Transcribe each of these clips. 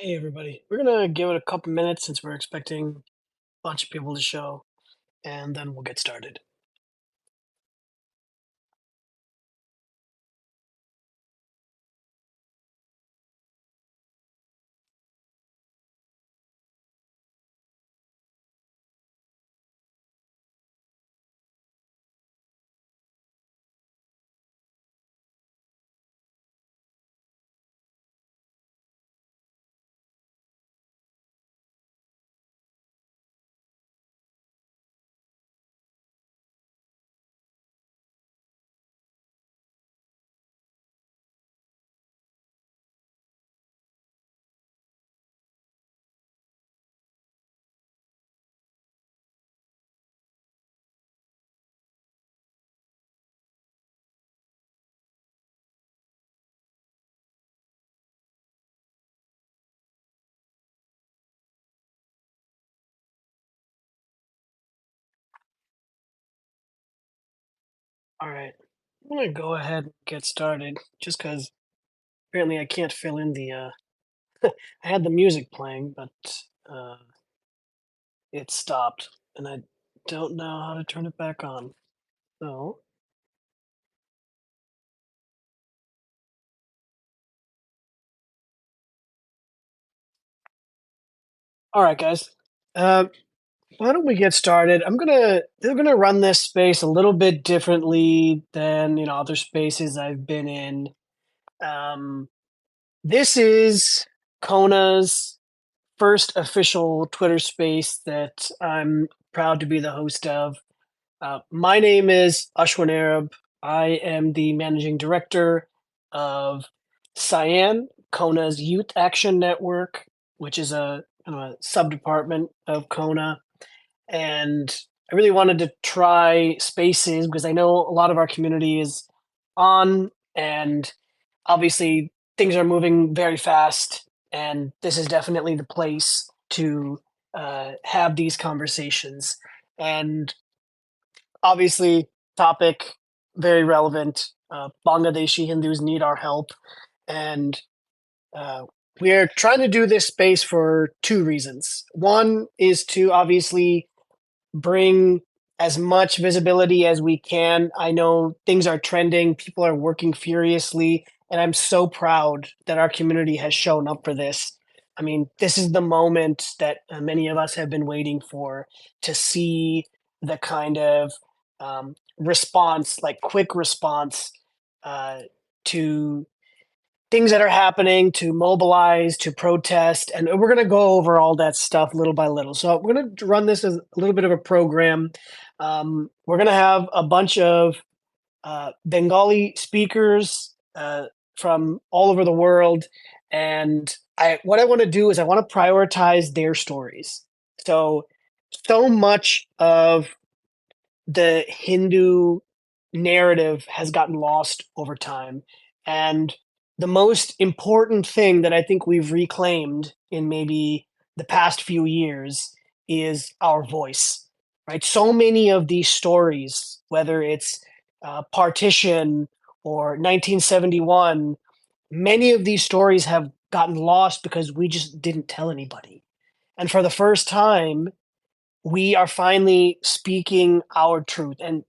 Hey everybody, we're gonna give it a couple minutes since we're expecting a bunch of people to show, and then we'll get started. All right, I'm gonna go ahead and get started just because apparently I can't fill in I had the music playing, but uh, it stopped, and I don't know how to turn it back on. So, all right, guys, uh, why don't we get started? They're gonna run this space a little bit differently than other spaces I've been in. Um, this is Kona's first official Twitter space that I'm proud to be the host of. My name is Ashwin Arab. I am the managing director of Cyan, Kona's Youth Action Network, which is a kind of a sub department of Kona. And I really wanted to try spaces because I know a lot of our community is on, and obviously things are moving very fast, and this is definitely the place to have these conversations. And obviously, topic very relevant. Bangladeshi Hindus need our help, and uh, we are trying to do this space for two reasons. One is to obviously bring as much visibility as we can. I know things are trending, people are working furiously, and I'm so proud that our community has shown up for this. I mean, this is the moment that many of us have been waiting for, to see the kind of response, like quick response uh, to things that are happening, to mobilize, to protest, and we're going to go over all that stuff little by little. So we're going to run this as a little bit of a program. We're going to have a bunch of Bengali speakers from all over the world, and what I want to do is I want to prioritize their stories. So much of the Hindu narrative has gotten lost over time. And the most important thing that I think we've reclaimed in maybe the past few years is our voice, right? So many of these stories, whether it's partition or 1971, many of these stories have gotten lost because we just didn't tell anybody. And for the first time, we are finally speaking our truth, and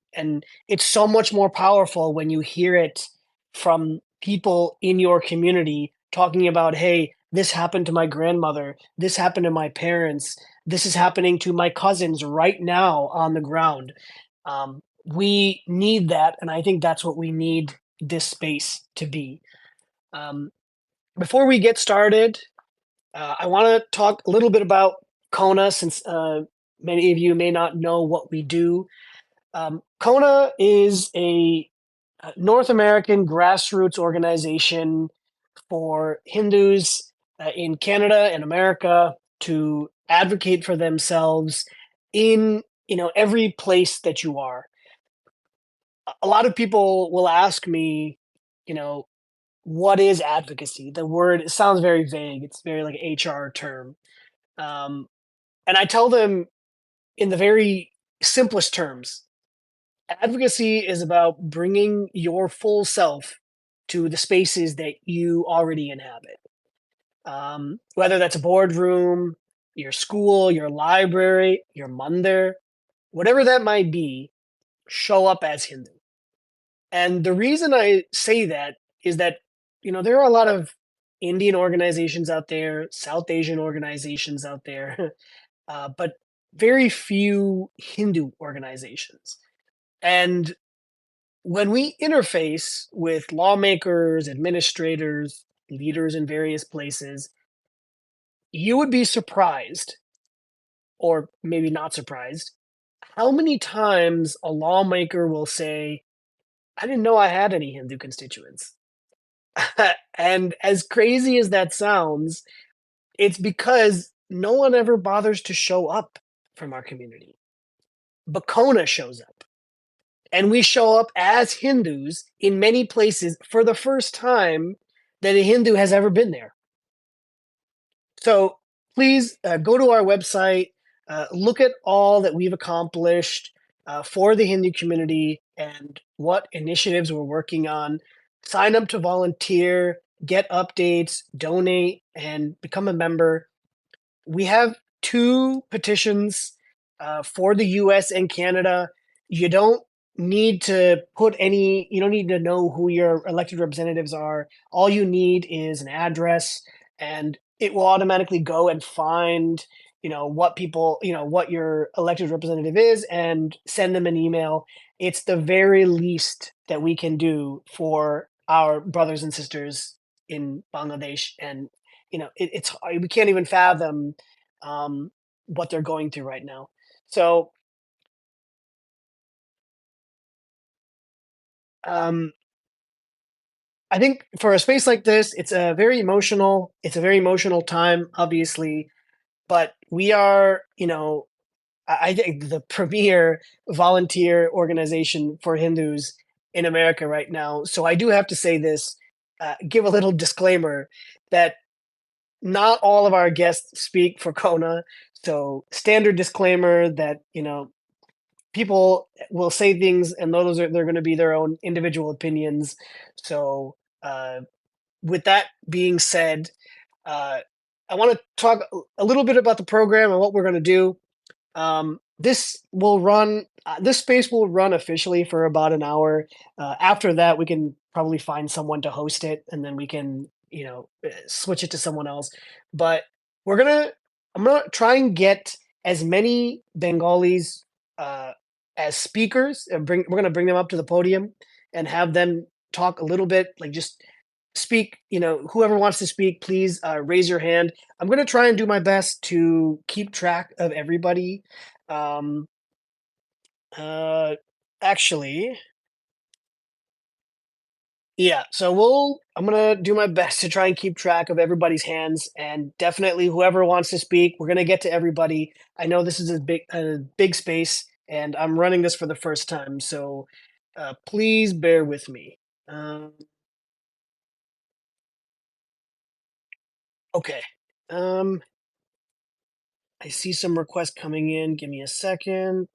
it's so much more powerful when you hear it from people in your community talking about, hey, this happened to my grandmother, this happened to my parents, this is happening to my cousins right now on the ground. We need that, and I think that's what we need this space to be. um, Before we get started, I want to talk a little bit about Kona, since many of you may not know what we do. Kona is a North American grassroots organization for Hindus in Canada and America to advocate for themselves in every place that you are. A lot of people will ask me, you know, what is advocacy? The word, it sounds very vague. It's very like HR term. Um, and I tell them in the very simplest terms, advocacy is about bringing your full self to the spaces that you already inhabit. Whether that's a boardroom, your school, your library, your mandir, whatever that might be, show up as Hindu. And the reason I say that is that, there are a lot of Indian organizations out there, South Asian organizations out there, but very few Hindu organizations. And when we interface with lawmakers, administrators, leaders in various places, you would be surprised, or maybe not surprised, how many times a lawmaker will say, I didn't know I had any Hindu constituents. And as crazy as that sounds, it's because no one ever bothers to show up from our community. But CoHNA shows up. And we show up as Hindus in many places for the first time that a Hindu has ever been there. So please go to our website, look at all that we've accomplished for the Hindu community and what initiatives we're working on. Sign up to volunteer, get updates, donate, and become a member. We have two petitions for the US and Canada. You don't need to you don't need to know who your elected representatives are. All you need is an address, and it will automatically go and find, what your elected representative is and send them an email. It's the very least that we can do for our brothers and sisters in Bangladesh. And it's we can't even fathom um, what they're going through right now. So um, I think for a space like this, it's a very emotional time, obviously, but we are, I think the premier volunteer organization for Hindus in America right now. So I do have to say this, give a little disclaimer that not all of our guests speak for Kona. So standard disclaimer that, people will say things and they're going to be their own individual opinions. So with that being said, uh, I want to talk a little bit about the program and what we're going to do. This space will run officially for about an hour. After that, we can probably find someone to host it, and then we can, switch it to someone else. But we're gonna, I'm gonna try and get as many Bengalis uh, as speakers, and we're gonna bring them up to the podium and have them talk a little bit, like just speak. Whoever wants to speak, please raise your hand. I'm going to try and do my best to keep track of everybody. Um, uh, actually, yeah. So I'm going to do my best to try and keep track of everybody's hands, and definitely whoever wants to speak, we're going to get to everybody. I know this is a big space, and I'm running this for the first time, so please bear with me. Um, okay. Um, I see some requests coming in. Give me a second.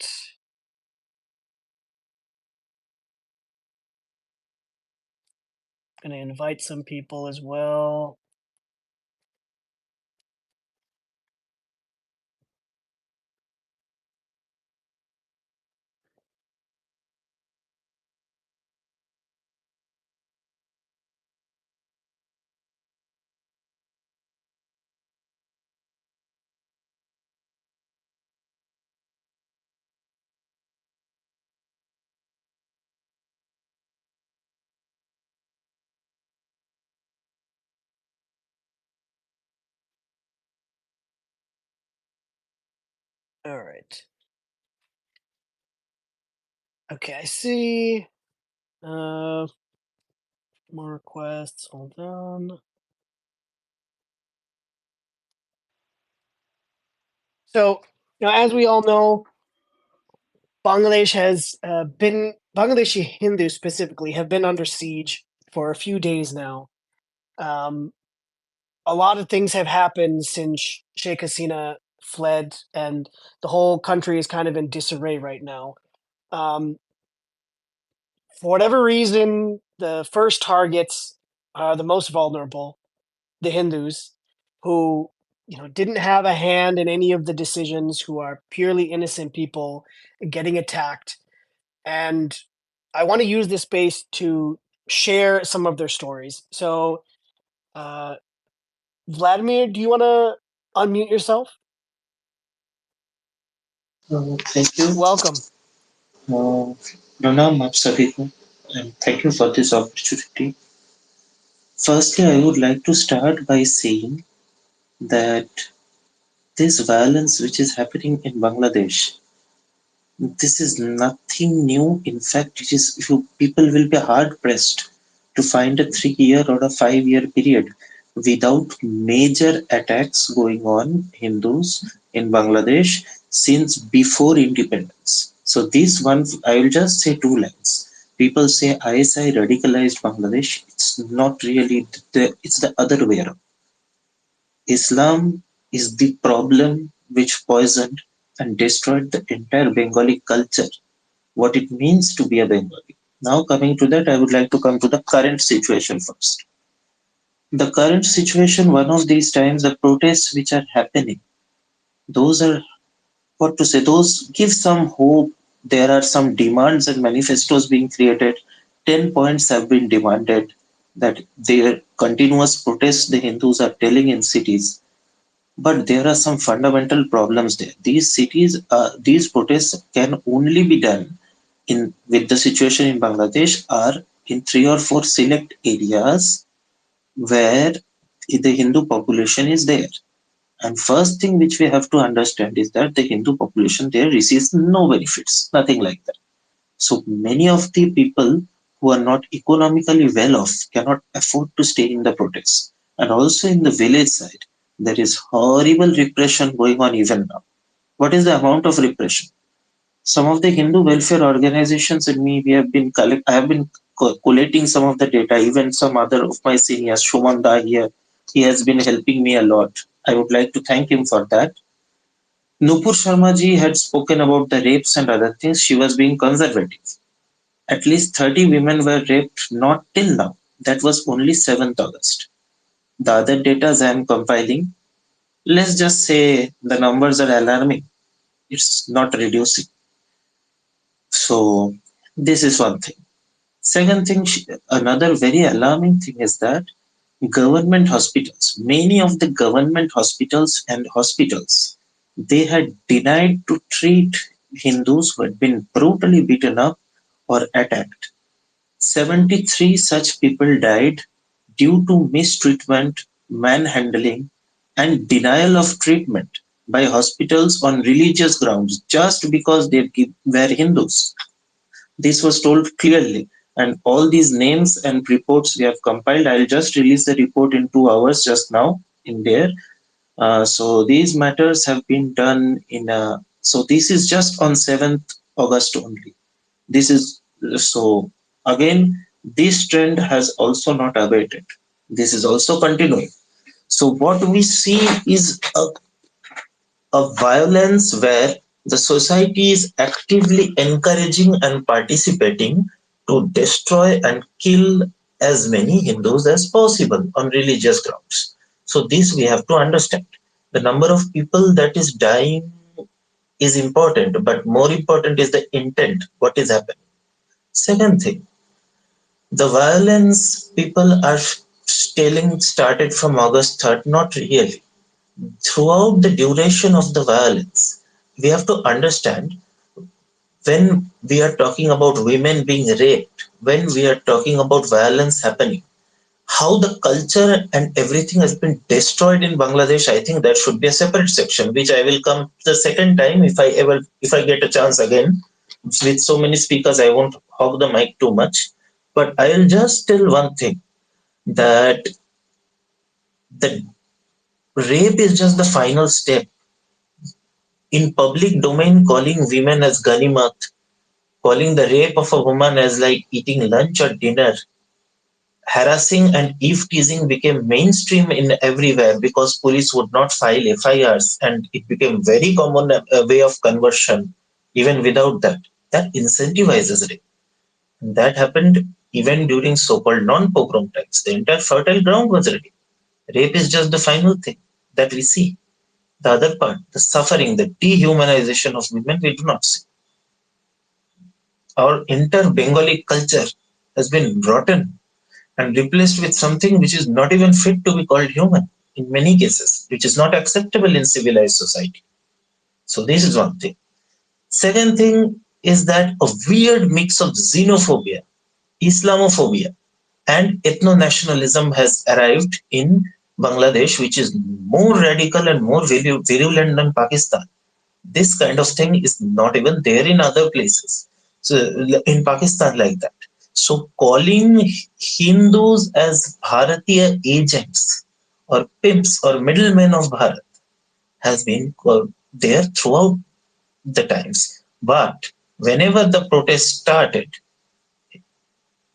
Gonna invite some people as well. All right. Okay, I see. Uh, more requests. Hold on. So, as we all know, Bangladeshi Hindus specifically have been under siege for a few days now. Um, a lot of things have happened since Sheikh Hasina fled, and the whole country is kind of in disarray right now. Um, for whatever reason, the first targets are the most vulnerable, the Hindus. who, didn't have a hand in any of the decisions, who are purely innocent people getting attacked. And I want to use this space to share some of their stories. So, uh, Vladimir, do you want to unmute yourself? Thank you. Welcome. Pranam aap sabhi ko, and thank you for this opportunity. Firstly, I would like to start by saying that this violence which is happening in Bangladesh, this is nothing new. In fact, it is people will be hard pressed to find a 3 year or a 5 year period without major attacks going on Hindus in Bangladesh since before independence. So this one, I will just say two lines. People say ISI radicalized Bangladesh. It's not really. It's the other way around. Islam is the problem which poisoned and destroyed the entire Bengali culture, what it means to be a Bengali. Now, coming to that, I would like to come to the current situation first. The current situation, one of these times, the protests which are happening, those are what to say, those give some hope. There are some demands and manifestos being created. 10 points have been demanded that their continuous protests the Hindus are telling in cities. But there are some fundamental problems there. These protests can only be done in with the situation in Bangladesh are in three or four select areas where the Hindu population is there. And first thing which we have to understand is that the Hindu population there receives no benefits, nothing like that. So many of the people who are not economically well off cannot afford to stay in the protests. And also in the village side, there is horrible repression going on even now. What is the amount of repression? Some of the Hindu welfare organizations and me, we have been I have been collating some of the data. Even some other of my seniors, Shumanda here, he has been helping me a lot. I would like to thank him for that. Nupur Sharma ji had spoken about the rapes and other things. She was being conservative. At least 30 women were raped, not till now. That was only 7th August. The other data I am compiling, let's just say the numbers are alarming. It's not reducing. So, this is one thing. Second thing, another very alarming thing is that government hospitals, many of the government hospitals, they had denied to treat Hindus who had been brutally beaten up or attacked. 73 such people died due to mistreatment, manhandling, and denial of treatment by hospitals on religious grounds just because they were Hindus. This was told clearly, and all these names and reports we have compiled. I'll just release the report in 2 hours just now in there. So these matters have been done in a. So this is just on 7th August only. This is so again. This trend has also not abated. This is also continuing. So what we see is a violence where the society is actively encouraging and participating to destroy and kill as many Hindus as possible on religious grounds. So, this we have to understand. The number of people that is dying is important, but more important is the intent, what is happening. Second thing, the violence people are telling started from August 3rd, not really. Throughout the duration of the violence, we have to understand when we are talking about women being raped, when we are talking about violence happening, how the culture and everything has been destroyed in Bangladesh. I think that should be a separate section, which I will come the second time if I get a chance again. With so many speakers, I won't hog the mic too much. But I will just tell one thing that the rape is just the final step. In public domain, calling women as ganimat, calling the rape of a woman as like eating lunch or dinner, harassing and eve teasing became mainstream in everywhere because police would not file FIRs and it became very common way of conversion even without that. That incentivizes rape. And that happened even during so-called non-pogrom times. The entire fertile ground was ready. Rape is just the final thing. that we see. The other part, the suffering, the dehumanization of women, we do not see. Our entire Bengali culture has been rotten and replaced with something which is not even fit to be called human in many cases, which is not acceptable in civilized society. So this is one thing. Second thing is that a weird mix of xenophobia, Islamophobia, and ethno-nationalism has arrived in Bangladesh, which is more radical and more virulent than Pakistan. This kind of thing is not even there in other places. So in Pakistan, like that. So calling Hindus as Bharatiya agents or pimps or middlemen of Bharat has been there throughout the times. But whenever the protest started,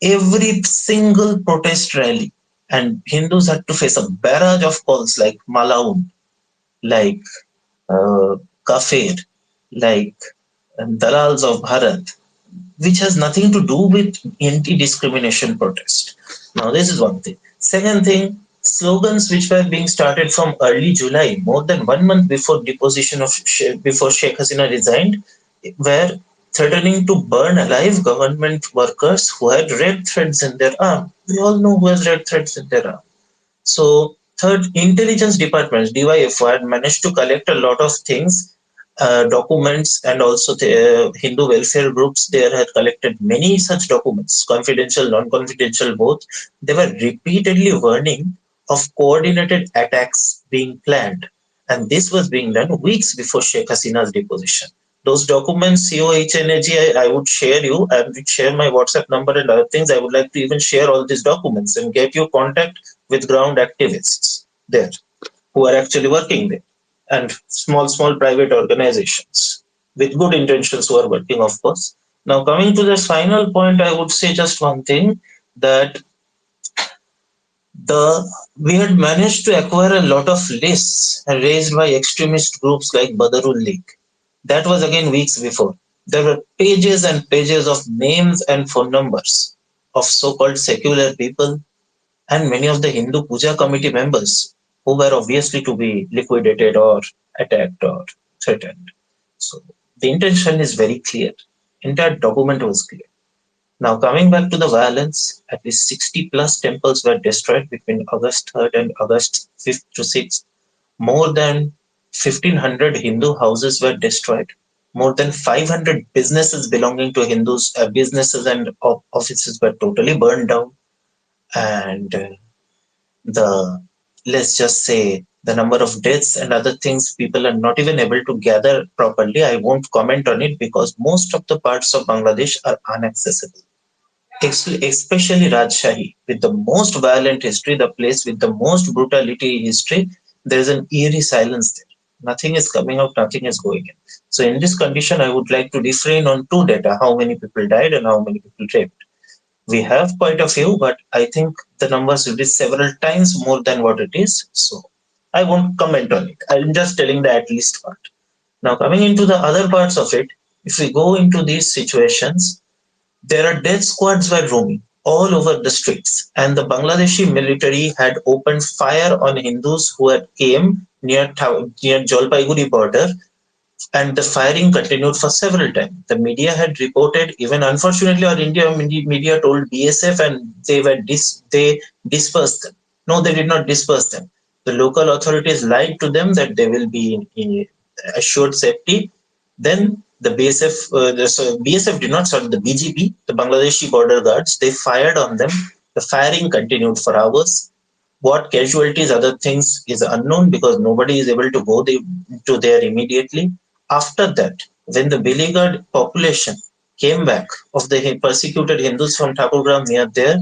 every single protest rally, and Hindus had to face a barrage of calls like Malaun, like Kafir, like Dalals of Bharat, which has nothing to do with anti-discrimination protest. Now, this is one thing. Second thing, slogans which were being started from early July, more than 1 month before deposition of before Sheikh Hasina resigned, were threatening to burn alive government workers who had red threads in their arm. We all know who has red threads in their arm. So, third, intelligence departments, DYFO, had managed to collect a lot of things, documents, and also the Hindu welfare groups there had collected many such documents, confidential, non-confidential, both. They were repeatedly warning of coordinated attacks being planned. And this was being done weeks before Sheikh Hasina's deposition. Those documents, CoHNA, I would share you. I would share my WhatsApp number and other things. I would like to even share all these documents and get you contact with ground activists there who are actually working there, and small private organizations with good intentions who are working, of course. Now, coming to the final point, I would say just one thing, that the we had managed to acquire a lot of lists raised by extremist groups like Badarul League. That was again weeks before. There were pages and pages of names and phone numbers of so-called secular people and many of the Hindu Puja committee members who were obviously to be liquidated or attacked or threatened. So the intention is very clear. Entire document was clear. Now coming back to the violence, at least 60 plus temples were destroyed between August 3rd and August 5th to 6th. More than 1500 Hindu houses were destroyed. More than 500 businesses belonging to Hindus, businesses and offices were totally burned down. And the let's just say the number of deaths and other things, people are not even able to gather properly. I won't comment on it because most of the parts of Bangladesh are inaccessible, especially Rajshahi, with the most violent history, the place with the most brutality history. There is an eerie silence there. Nothing is coming out, nothing is going in. So in this condition, I would like to refrain on two data: how many people died and how many people raped. We have quite a few, but I think the numbers will be several times more than what it is. So I won't comment on it. I'm just telling the at least part. Now, coming into the other parts of it, if we go into these situations, there are death squads were roaming all over the streets, and the Bangladeshi military had opened fire on Hindus who had came near Jalpaiguri border, and the firing continued for several times. The media had reported, even unfortunately, our India media told BSF, and they dispersed them. No, they did not disperse them. The local authorities lied to them that they will be in assured safety. Then the BSF did not, sorry, the BGP, the Bangladeshi border guards, they fired on them. The firing continued for hours. What casualties, other things is unknown because nobody is able to go to there immediately. After that, when the beleaguered population came back of the persecuted Hindus from Thakurgram near there,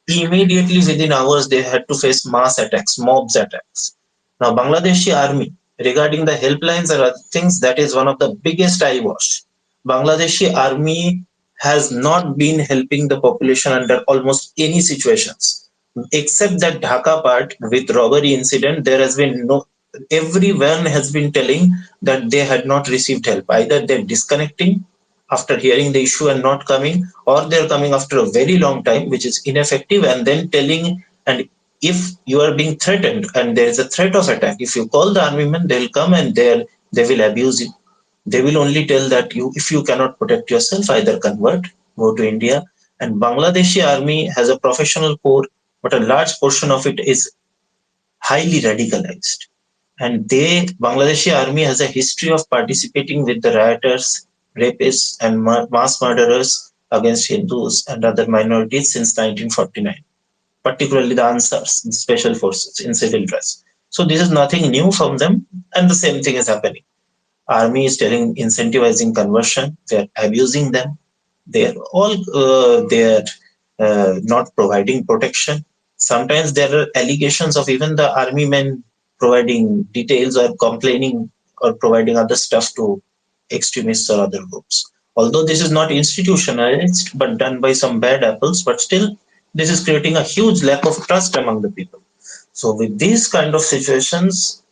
immediately within hours they had to face mass attacks, mobs attacks. Now, Bangladeshi army, regarding the helplines and other things, that is one of the biggest eyewash. Bangladeshi army has not been helping the population under almost any situations, except that Dhaka part with robbery incident. There has been no. Everyone has been telling that they had not received help. Either they're disconnecting after hearing the issue and not coming, or they're coming after a very long time, which is ineffective, and then telling and if you are being threatened and there is a threat of attack, if you call the army men, they'll come and they will abuse you. They will only tell that you, if you cannot protect yourself, either convert, go to India. And Bangladeshi army has a professional corps, but a large portion of it is highly radicalized. And Bangladeshi army has a history of participating with the rioters, rapists, and mass murderers against Hindus and other minorities since 1949, particularly the Ansars, the special forces in civil dress. So this is nothing new from them, and the same thing is happening. Army is telling incentivizing conversion. They're abusing them. They're not providing protection. Sometimes there are allegations of even the army men providing details or complaining or providing other stuff to extremists or other groups. Although this is not institutionalized but done by some bad apples, but still this is creating a huge lack of trust among the people. So with these kind of situations,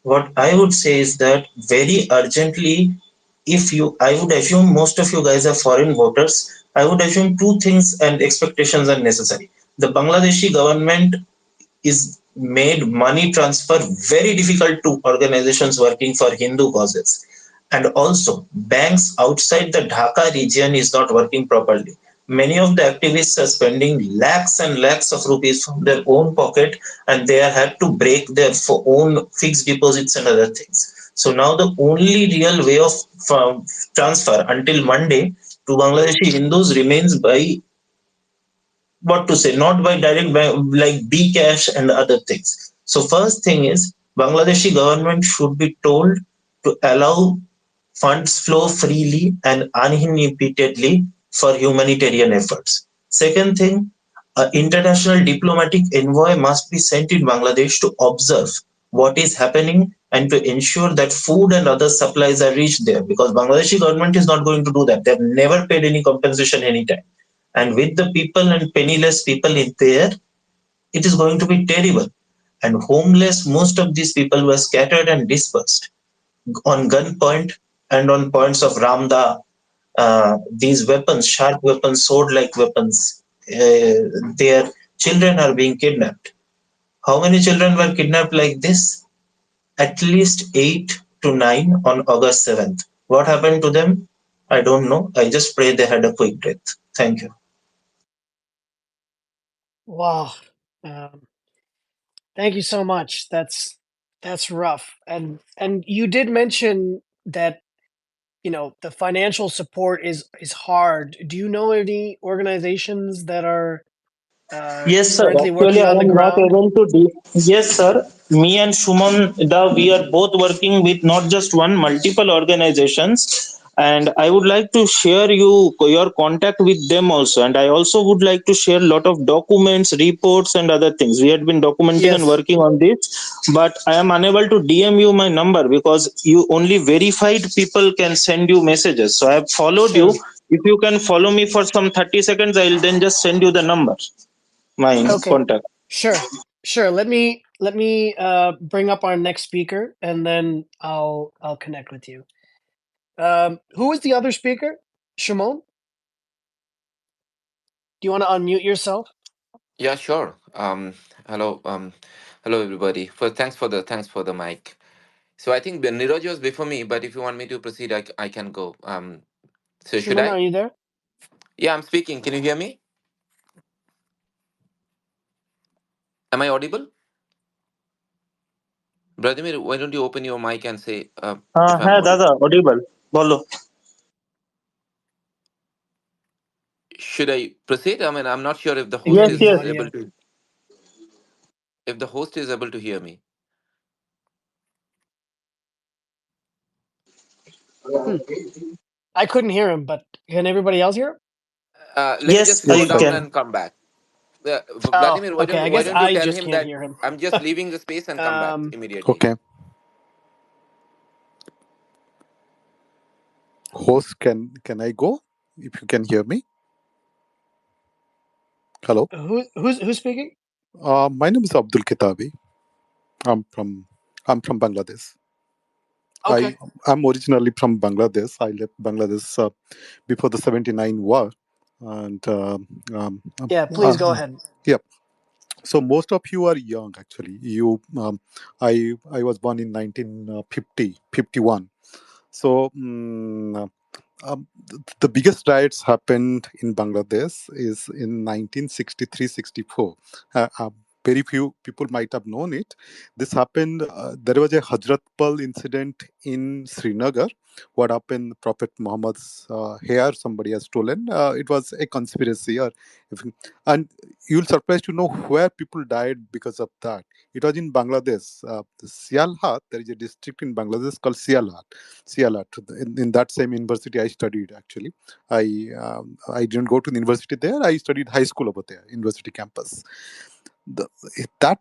what I would say is that very urgently, if you, I would assume most of you guys are foreign voters. I would assume two things and expectations are necessary. The Bangladeshi government is made money transfer very difficult to organizations working for Hindu causes. And also, banks outside the Dhaka region is not working properly. Many of the activists are spending lakhs and lakhs of rupees from their own pocket, and they have to break their own fixed deposits and other things. So now the only real way of transfer until Monday to Bangladeshi Hindus remains by, what to say, not by direct by, like Bcash and other things. So first thing is, Bangladeshi government should be told to allow funds flow freely and uninhibitedly for humanitarian efforts. Second thing, an international diplomatic envoy must be sent in Bangladesh to observe what is happening and to ensure that food and other supplies are reached there, because Bangladeshi government is not going to do that. They've never paid any compensation anytime. And with the people and penniless people in there, it is going to be terrible. And homeless, most of these people were scattered and dispersed on gunpoint and on points of Ramda. These weapons, sharp weapons, sword like weapons, their children are being kidnapped. How many children were kidnapped like this? At least 8 to 9 on August 7th. What happened to them? I don't know. I just pray they had a quick death. Thank you. Wow. Um, thank you so much. That's rough. And you did mention that, the financial support is hard. Do you know any organizations that are Yes, sir. currently Actually, working I on the am not ground? able to. Yes, sir. Me and Shuman, we are both working with not just one, multiple organizations, and I would like to share your contact with them also. And I also would like to share a lot of documents, reports, and other things. We had been documenting and Yes. working on this, but I am unable to DM you my number because you only verified people can send you messages. So I have followed you. Sure. If you can follow me for some 30 seconds, I'll then just send you the number, my Okay. contact. Sure. Sure. Let me bring up our next speaker, and then I'll connect with you. Who is the other speaker? Shimon? Do you want to unmute yourself? Yeah, sure. Hello, hello everybody. First, thanks for the mic. So I think Niraj was before me, but if you want me to proceed, I can go. So should Shimon, I? are you there? Yeah, I'm speaking. Can you hear me? Am I audible? Vladimir, why don't you open your mic and say if I'm হ্যাঁ audible? দাদা audible বলো। Should I proceed? I mean, I'm not sure if the Yeah, host Yes, he's yes. is not able here. to. If the host is able to hear me, Hmm. I couldn't hear him, but can everybody else hear him? let me Yes, just I go Yes, sir. down can. and come back. Oh, Vladimir, okay. I why guess don't you I tell just him can't that hear him. I'm just leaving the space and come back um, immediately. Okay. Host, can I go? If you can hear me. Hello. who's speaking? My name is Abdul Kitabi. I'm from I'm from Bangladesh. Okay. I'm originally from Bangladesh. I left Bangladesh before the '79 war, and Yeah, please go ahead. yeah. So most of you are young, actually. I was born in 1950, 51. So the biggest riots happened in Bangladesh is in 1963-64. Very few people might have known it. This happened. There was a Hazratbal incident in Srinagar. What happened? Prophet Muhammad's hair somebody has stolen. It was a conspiracy, if, and you'll surprised to know where people died because of that. It was in Bangladesh. Sialhat. There is a district in Bangladesh called Sialhat. Sialat. In that same university, I studied actually. I didn't go to the university there. I studied high school over there, university campus. The, that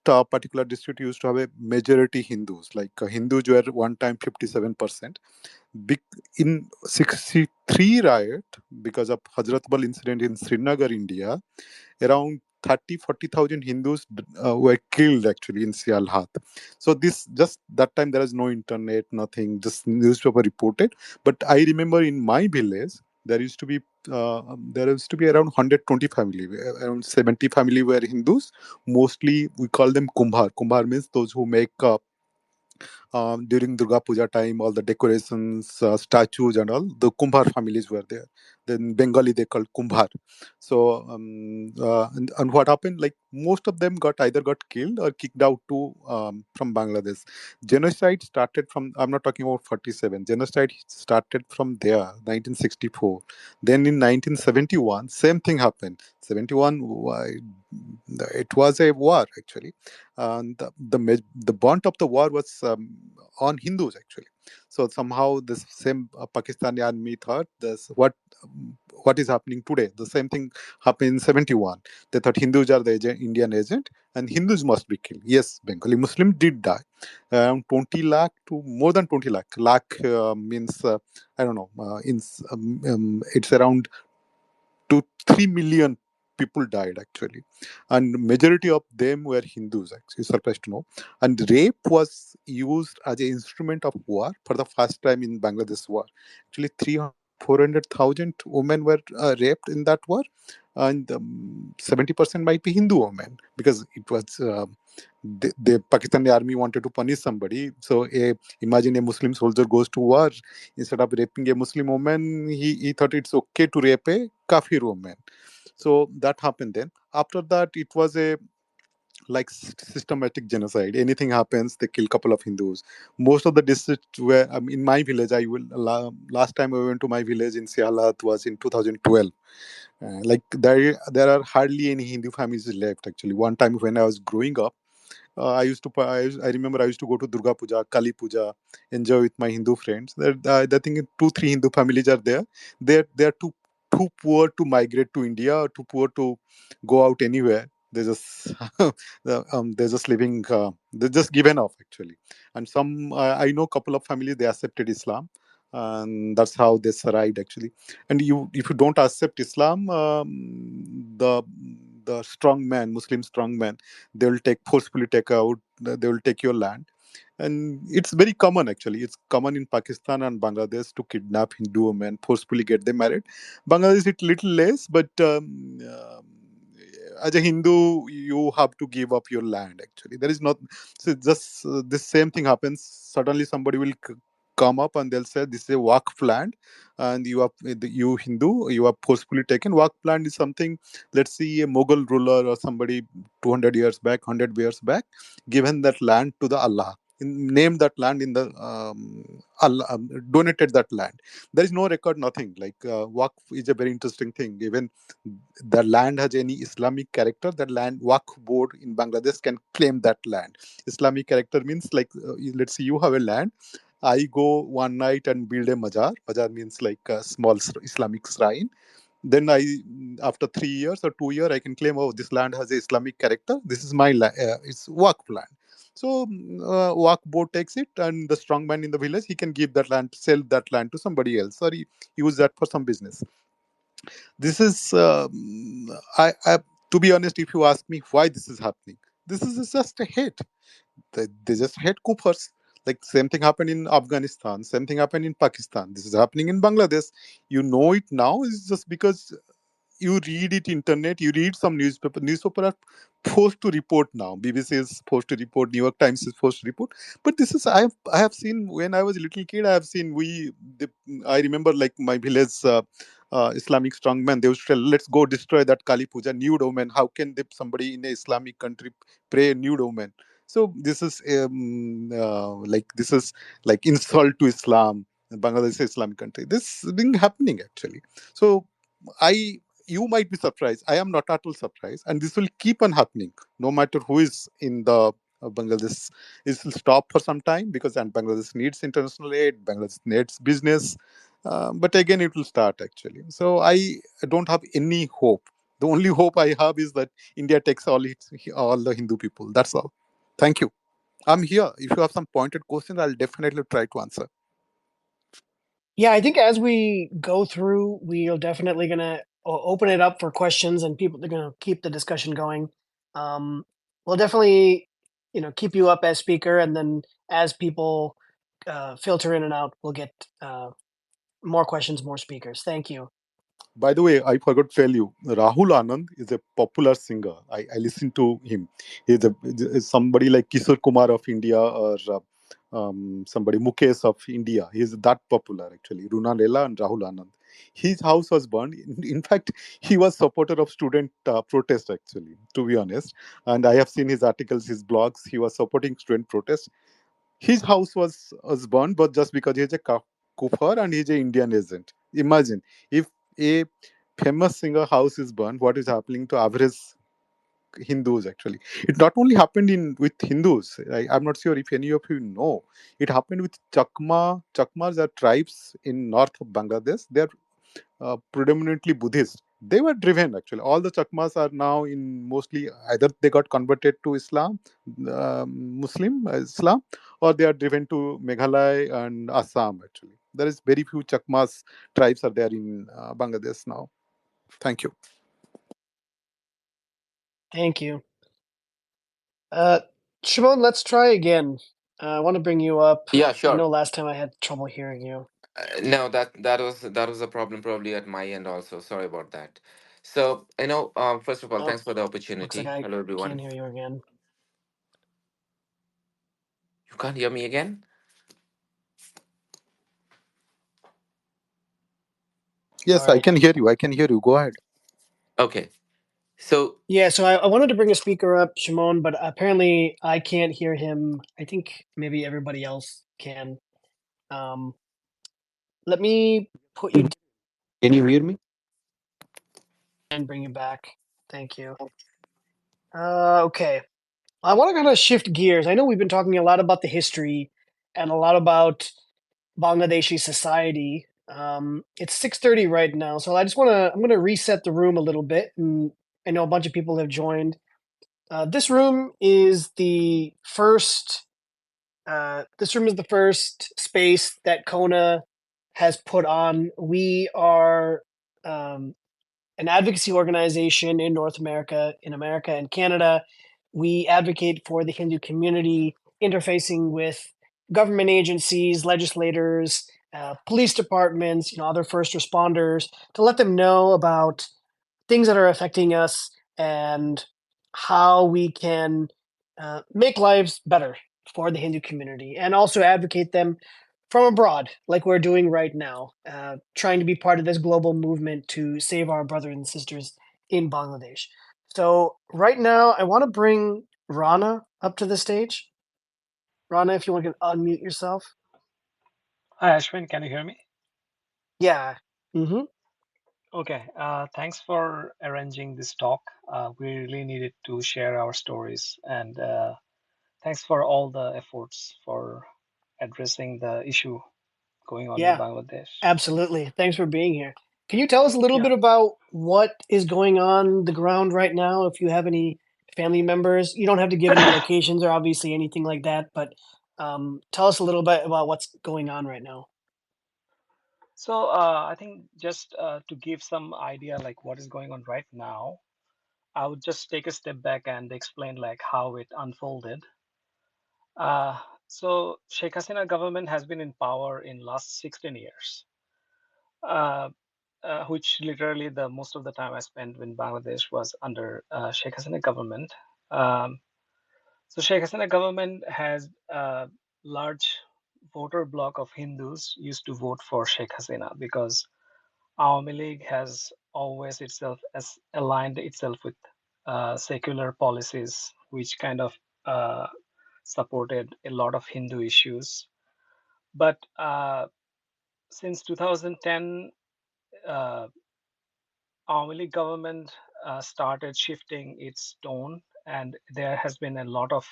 particular district used to have a majority Hindus. Like Hindus were one time 57%. Big in 63 riot because of Hazratbal incident in Srinagar, India, around 30-40,000 Hindus were killed actually in Sialhat. So this just that time there was no internet, nothing, just newspaper reported. But I remember in my village there used to be around 120 family, around 70 family were Hindus. Mostly we call them Kumbhar. Kumbhar means those who make during Durga Puja time, all the decorations, statues, and all the Kumbhar families were there. Then Bengali they called Kumbhar. So and what happened? Like most of them got either got killed or kicked out to from Bangladesh. Genocide started from. I'm not talking about 47. Genocide started from there, 1964. Then in 1971, same thing happened. 71. It was a war actually, and the brunt of the war was on Hindus actually. So somehow this same Pakistani army thought this what is happening today. The same thing happened in 71. They thought Hindus are the Indian agent and Hindus must be killed. Yes, Bengali Muslim did die. Around 20 lakh to more than 20 lakh. Lakh means I don't know. It's around to 3 million people died actually, and majority of them were Hindus actually, surprised to know. And rape was used as an instrument of war for the first time in Bangladesh war. Actually 300,000-400,000 women were raped in that war, and 70% might be Hindu women because it was the Pakistani army wanted to punish somebody. So imagine a Muslim soldier goes to war. Instead of raping a Muslim woman, he thought it's okay to rape a Kafir woman. So that happened then. After that, it was a like systematic genocide. Anything happens, they kill couple of Hindus. Most of the districts where in my village, last time I went to my village in Sialat was in 2012. Like there are hardly any Hindu families left actually. One time when I was growing up, I remember I used to go to Durga Puja, Kali Puja, enjoy with my Hindu friends. I think 2-3 Hindu families are there. They're too poor to migrate to India or too poor to go out anywhere. They just they're just living. They're just given off actually. And some I know couple of families they accepted Islam, and that's how they survived actually. And you if you don't accept Islam, the strong man, Muslim strong man, they will forcefully take out, they will take your land. And it's very common actually, it's common in Pakistan and Bangladesh to kidnap Hindu women, forcefully get them married. Bangladesh it little less, but as a Hindu you have to give up your land actually. There is not, so just this same thing happens. Suddenly somebody will come up and they'll say this is a Waqf land, and you Hindu, you are forcefully taken. Waqf land is something, let's see, a Mughal ruler or somebody 200 years back, 100 years back, given that land to the Allah, named that land in the Allah, donated that land. There is no record, nothing. Like Waqf is a very interesting thing. Even the land has any Islamic character, that land Waqf board in Bangladesh can claim that land. Islamic character means like let's say you have a land. I go one night and build a mazar. Mazar means like a small Islamic shrine. Then after 3 years or 2 years, I can claim, oh, this land has a Islamic character. This is my land. It's Waqf land. So Waqf board takes it, and the strong man in the village, he can give that land, sell that land to somebody else, or use that for some business. This is, to be honest, if you ask me why this is happening, this is just a hate. They just hate Coopers. Like same thing happened in Afghanistan, same thing happened in Pakistan. This is happening in Bangladesh. You know it now is just because you read it internet, you read some newspaper are forced to report now. BBC is forced to report, New York Times is forced to report. But this is I have seen when I was a little kid. I have seen I remember like my village Islamic strongman, they would tell, let's go destroy that Kali Puja, nude woman. How can somebody in a Islamic country pray nude woman? So this is this is like insult to Islam. Bangladesh is Islamic country. This thing happening actually. So I you might be surprised. I am not at all surprised, and this will keep on happening no matter who is in the Bangladesh. It will stop for some time because and Bangladesh needs international aid. Bangladesh needs business, but again it will start actually. So I don't have any hope. The only hope I have is that India takes all the Hindu people. That's all. Thank you. I'm here. If you have some pointed questions, I'll definitely try to answer. Yeah, I think as we go through, we are definitely gonna open it up for questions, and people they're gonna keep the discussion going. We'll definitely, keep you up as speaker, and then as people filter in and out, we'll get more questions, more speakers. Thank you. By the way, I forgot to tell you, Rahul Anand is a popular singer. I listen to him. He's somebody like Kishore Kumar of India or somebody Mukesh of India. He's that popular actually. Runalela and Rahul Anand. His house was burned. In fact, he was supporter of student protest actually, to be honest. And I have seen his articles, his blogs. He was supporting student protest. His house was burned, but just because he's a kufar and he's an Indian agent. Imagine if a famous singer house is burned, what is happening to average Hindus actually? It not only happened in with Hindus. I'm not sure if any of you know. It happened with Chakma. Chakmas are tribes in north of Bangladesh. They're predominantly Buddhist. They were driven actually. All the Chakmas are now in mostly either they got converted to Islam, Muslim Islam, or they are driven to Meghalaya and Assam actually. There is very few Chakmas tribes are there in Bangladesh now. Thank you. Thank you. Uh, Shimon, let's try again. I want to bring you up. Yeah, I sure. know last time I had trouble hearing you. No, that was a problem probably at my end also. Sorry about that. So, first of all, Oh, thanks for the looks like opportunity. I Hello, everyone. can't hear you again. You can't hear me again? All Yes, I right. can hear you. I can hear you. Go ahead. Okay. So, Yeah, so I wanted to bring a speaker up, Shimon, but apparently I can't hear him. I think maybe everybody else can. Um, let me put you down Can you hear me? and bring you back. Thank you. Okay. I want to kind of shift gears. I know we've been talking a lot about the history and a lot about Bangladeshi society. It's 6:30 right now, so I'm gonna reset the room a little bit, and I know a bunch of people have joined. This room is the first. This room is the first space that Kona has put on. We are um, an advocacy organization in North America, in America and Canada. We advocate for the Hindu community, interfacing with government agencies, legislators, police departments, other first responders, to let them know about things that are affecting us and how we can make lives better for the Hindu community, and also advocate them from abroad, like we're doing right now, trying to be part of this global movement to save our brothers and sisters in Bangladesh. So, right now, I want to bring Rana up to the stage. Rana, if you want to unmute yourself. Hi, Ashwin, can you hear me? Yeah. Mm-hmm. Okay, thanks for arranging this talk. We really needed to share our stories, and thanks for all the efforts for addressing the issue going on in Yeah. Bangladesh. Absolutely. Thanks for being here. Can you tell us a little Yeah, bit about what is going on the ground right now? If you have any family members, you don't have to give any locations or obviously anything like that, but tell us a little bit about what's going on right now. so I think just to give some idea like what is going on right now, I would just take a step back and explain like how it unfolded. Uh, so Sheikh Hasina government has been in power in last 16 years. Uh, which literally the most of the time I spent in Bangladesh was under Sheikh Hasina government. Um, so Sheikh Hasina government has a large voter bloc of Hindus used to vote for Sheikh Hasina because Awami League has always itself as aligned itself with secular policies, which kind of uh, supported a lot of Hindu issues. But since 2010, uh, Awami League government started shifting its tone, and there has been a lot of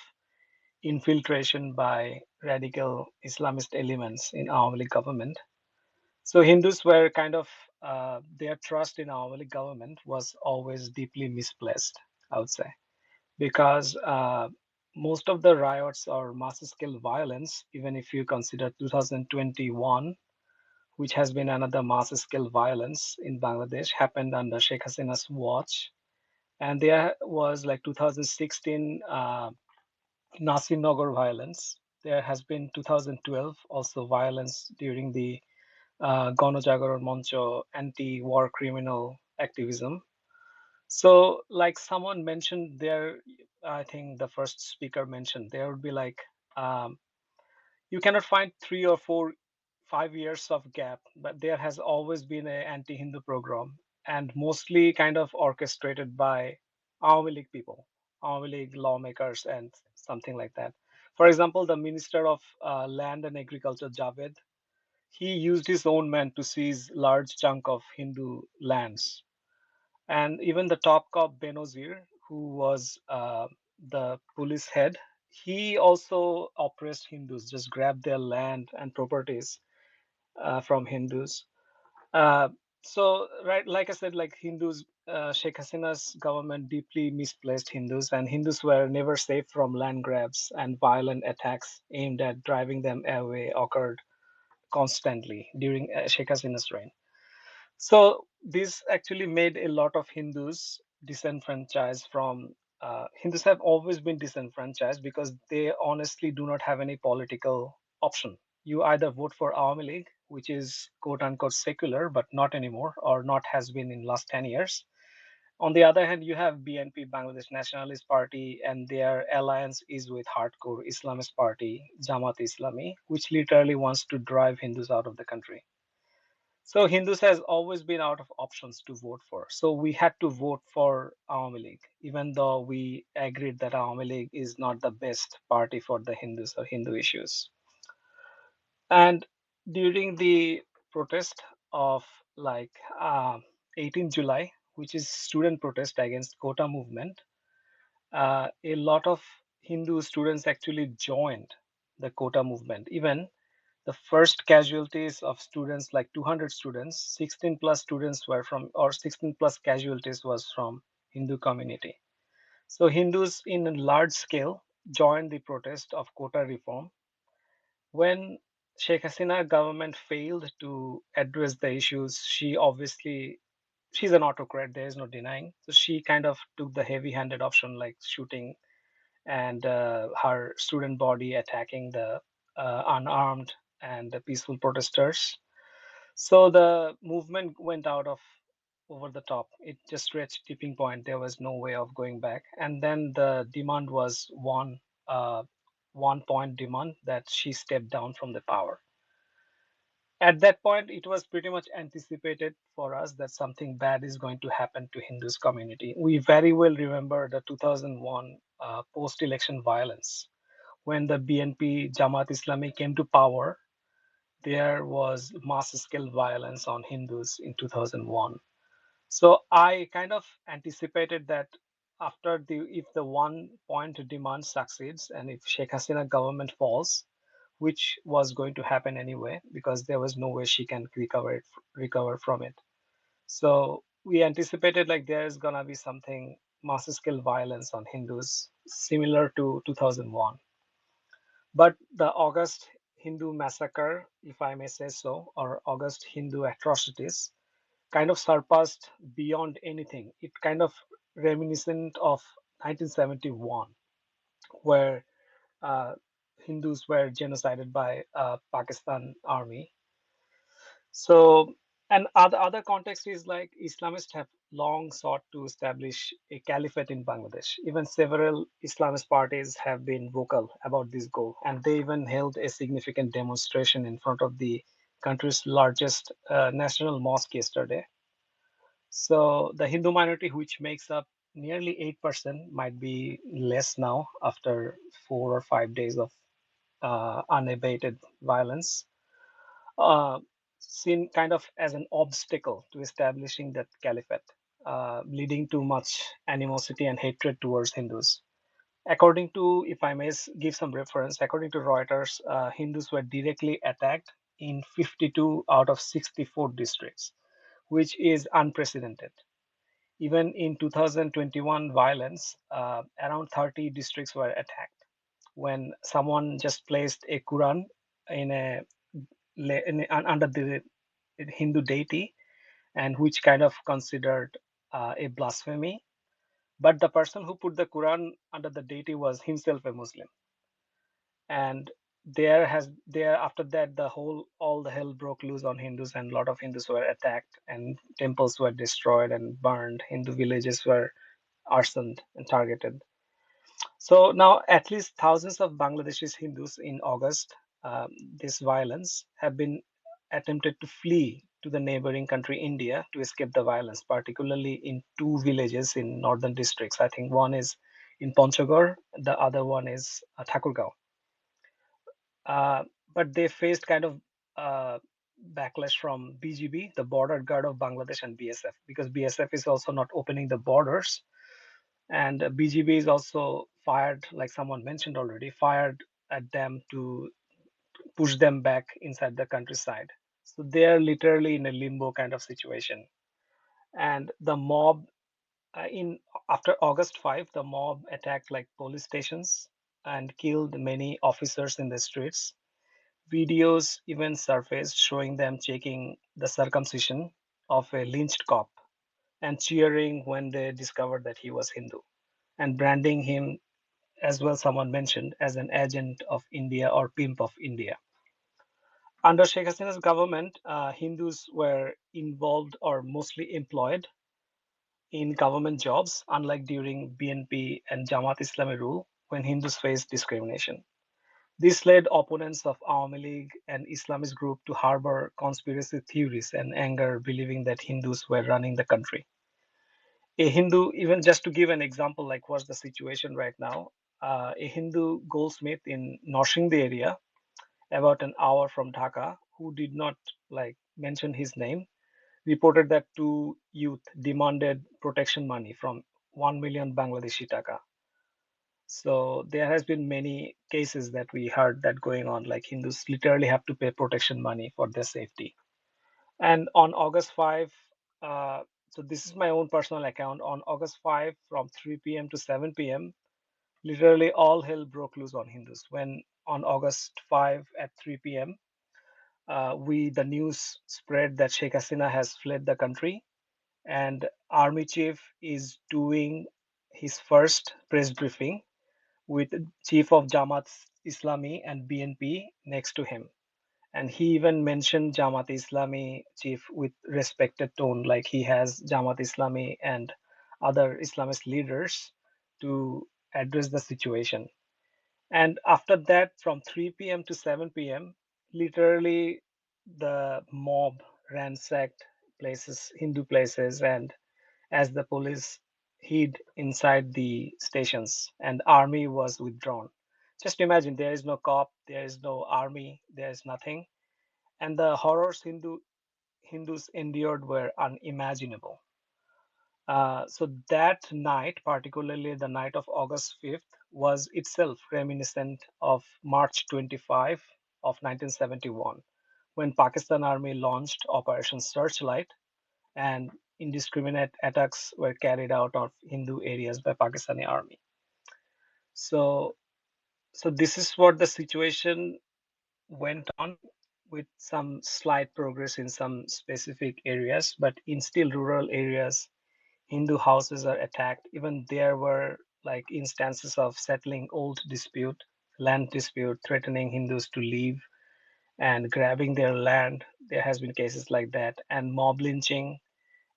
infiltration by radical Islamist elements in Awami League government. So Hindus were kind of their trust in Awami League government was always deeply misplaced, I would say, because most of the riots or mass-scale violence, even if you consider 2021, which has been another mass-scale violence in Bangladesh, happened under Sheikh Hasina's watch. And there was like 2016 Nasim Nagar violence. There has been 2012 also violence during the Ganojagaron Moncho anti-war criminal activism. So, like someone mentioned there, I think the first speaker mentioned, there would be like um, you cannot find 3 or 4, 5 years of gap, but there has always been an anti-Hindu program, and mostly kind of orchestrated by Awami League people, Awami League lawmakers, and something like that. For example, the Minister of Land and Agriculture, Javed, he used his own men to seize large chunk of Hindu lands. And even the top cop Benozir, who was the police head, he also oppressed Hindus, just grabbed their land and properties from Hindus. Uh, so, right, like I said, like Hindus, Sheikh Hasina's government deeply misplaced Hindus, and Hindus were never safe from land grabs, and violent attacks aimed at driving them away occurred constantly during Sheikh Hasina's reign. So this actually made a lot of Hindus disenfranchised from. Hindus have always been disenfranchised because they honestly do not have any political option. You either vote for Awami League, which is quote unquote secular, but not anymore, or not has been in last 10 years. On the other hand, you have BNP, Bangladesh Nationalist Party, and their alliance is with hardcore Islamist party, Jamaat Islami, which literally wants to drive Hindus out of the country. So Hindus has always been out of options to vote for. So we had to vote for Awami League, even though we agreed that Awami League is not the best party for the Hindus or Hindu issues. And during the protest of like 18 July, which is student protest against Quota movement, a lot of Hindu students actually joined the Quota movement. Even the first casualties of students, like 200 students, 16 plus students were from, or 16 plus casualties was from Hindu community. So Hindus in a large scale joined the protest of quota reform. When Sheikh Hasina government failed to address the issues, she's an autocrat, there is no denying. So she kind of took the heavy-handed option like shooting and her student body attacking the unarmed and the peaceful protesters. So the movement went out of over the top. It just reached tipping point. There was no way of going back. And then the demand was one point demand that she stepped down from the power. At that point, it was pretty much anticipated for us that something bad is going to happen to Hindus community. We very well remember the 2001 post-election violence when the BNP Jamaat Islami came to power. There was mass-scale violence on Hindus in 2001. So I kind of anticipated that after if the 1 point demand succeeds and if Sheikh Hasina government falls, which was going to happen anyway, because there was no way she can recover from it. So we anticipated like there's gonna be something mass scale violence on Hindus similar to 2001. But the August Hindu massacre, if I may say so, or August Hindu atrocities, kind of surpassed beyond anything. It kind of reminiscent of 1971, where Hindus were genocided by Pakistan army. So And other context is like Islamists have long sought to establish a caliphate in Bangladesh. Even several Islamist parties have been vocal about this goal, and they even held a significant demonstration in front of the country's largest national mosque yesterday. So the Hindu minority, which makes up nearly 8%, might be less now after 4 or 5 days of unabated violence, uh, seen kind of as an obstacle to establishing that caliphate, leading to much animosity and hatred towards Hindus. According to, if I may give some reference, according to Reuters, Hindus were directly attacked in 52 out of 64 districts, which is unprecedented. Even in 2021 violence, around 30 districts were attacked when someone just placed a Quran in a, under the Hindu deity, and which kind of considered a blasphemy. But the person who put the Quran under the deity was himself a Muslim, and there after that all the hell broke loose on Hindus, and a lot of Hindus were attacked, and temples were destroyed and burned. Hindu villages were arsoned and targeted. So now at least thousands of Bangladeshi Hindus in August, this violence have been attempted to flee to the neighboring country India to escape the violence, particularly in two villages in northern districts. I think one is in Panchagor, the other one is Thakurgaon. But they faced kind of backlash from BGB, the border guard of Bangladesh, and BSF, because BSF is also not opening the borders, and BGB is also fired, like someone mentioned already, fired at them to push them back inside the countryside. So they are literally in a limbo kind of situation. And the mob in after August 5, the mob attacked like police stations and killed many officers in the streets. Videos even surfaced showing them checking the circumcision of a lynched cop and cheering when they discovered that he was Hindu, and branding him as well, someone mentioned, as an agent of India or pimp of India. Under Sheikh Hasina's government, Hindus were involved or mostly employed in government jobs, unlike during BNP and Jamaat Islami rule when Hindus faced discrimination. This led opponents of Awami League and Islamist group to harbor conspiracy theories and anger, believing that Hindus were running the country. A Hindu, even just to give an example, like what's the situation right now, a Hindu goldsmith in Noshingdi area, about an hour from Dhaka, who did not like mention his name, reported that two youth demanded protection money from 1 million Bangladeshi taka. So there has been many cases that we heard that going on, like Hindus literally have to pay protection money for their safety. And on August 5, so this is my own personal account. On August 5, from 3 p.m. to 7 p.m., literally all hell broke loose on Hindus. When on August 5 at 3 p.m., the news spread that Sheikh Hasina has fled the country, and army chief is doing his first press briefing with chief of Jamaat Islami and BNP next to him. And he even mentioned Jamaat Islami chief with respected tone, like he has Jamaat Islami and other Islamist leaders to address the situation. And after that, from 3 p.m. to 7 p.m., literally the mob ransacked places, Hindu places, and as the police hid inside the stations and army was withdrawn. Just imagine, there is no cop, there is no army, there is nothing. And the horrors Hindus endured were unimaginable. So that night, particularly the night of August 5th, was itself reminiscent of March 25 of 1971, when Pakistan Army launched Operation Searchlight and indiscriminate attacks were carried out of Hindu areas by Pakistani Army. So, so this is what the situation went on, with some slight progress in some specific areas, but in still rural areas, Hindu houses are attacked. Even there were like instances of settling old dispute, land dispute, threatening Hindus to leave. and grabbing their land. There has been cases like that, and mob lynching,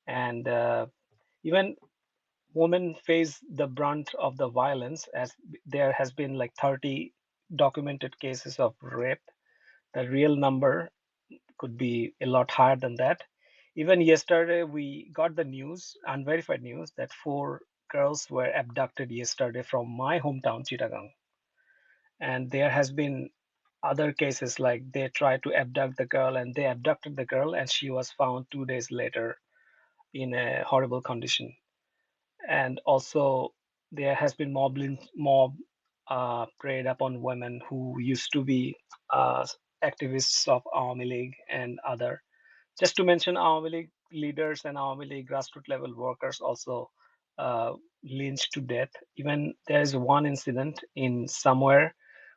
and even women face the brunt of the violence, as there has been like 30 documented cases of rape. The real number could be a lot higher than that. Even yesterday, we got the news, unverified news, that 4 girls were abducted yesterday from my hometown, Chittagong. And there has been other cases like they tried to abduct the girl and they abducted the girl and she was found 2 days later in a horrible condition. And also there has been mob preyed upon women who used to be activists of Army League and other. Just to mention, Awami League leaders and Awami League grassroots level workers also lynched to death. Even there is one incident in somewhere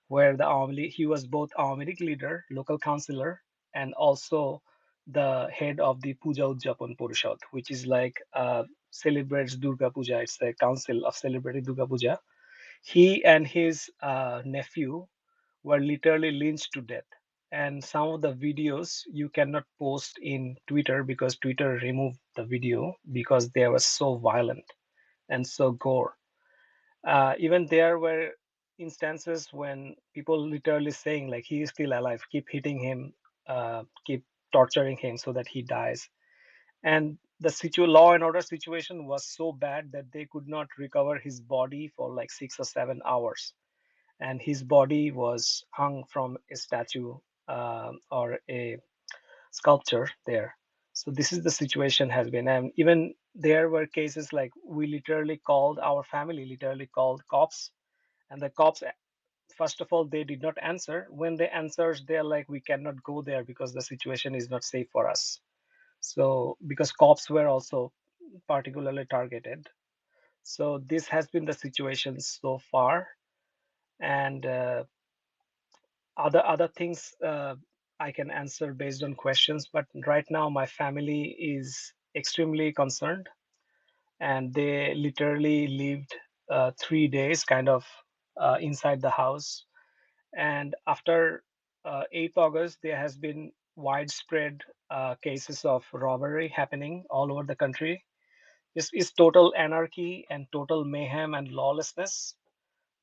where the Awami League, he was both Awami League leader, local councillor, and also the head of the Puja Ujjapon Porishad, which is like celebrates Durga Puja. It's a council of celebrating Durga Puja. He and his nephew were literally lynched to death. And some of the videos you cannot post in Twitter because Twitter removed the video because they were so violent and so gore. Even there were instances when people literally saying like he is still alive, keep hitting him, keep torturing him so that he dies. And the law and order situation was so bad that they could not recover his body for like 6 or 7 hours, and his body was hung from a statue or a sculpture there. So this is the situation has been, and even there were cases like we literally called, our family literally called cops, and the cops, first of all, they did not answer. When they answered, they're like, we cannot go there because the situation is not safe for us. So because cops were also particularly targeted. So this has been the situation so far, and other things I can answer based on questions, but right now my family is extremely concerned, and they literally lived 3 days kind of inside the house. And after 8th August, there has been widespread cases of robbery happening all over the country. This is total anarchy and total mayhem and lawlessness.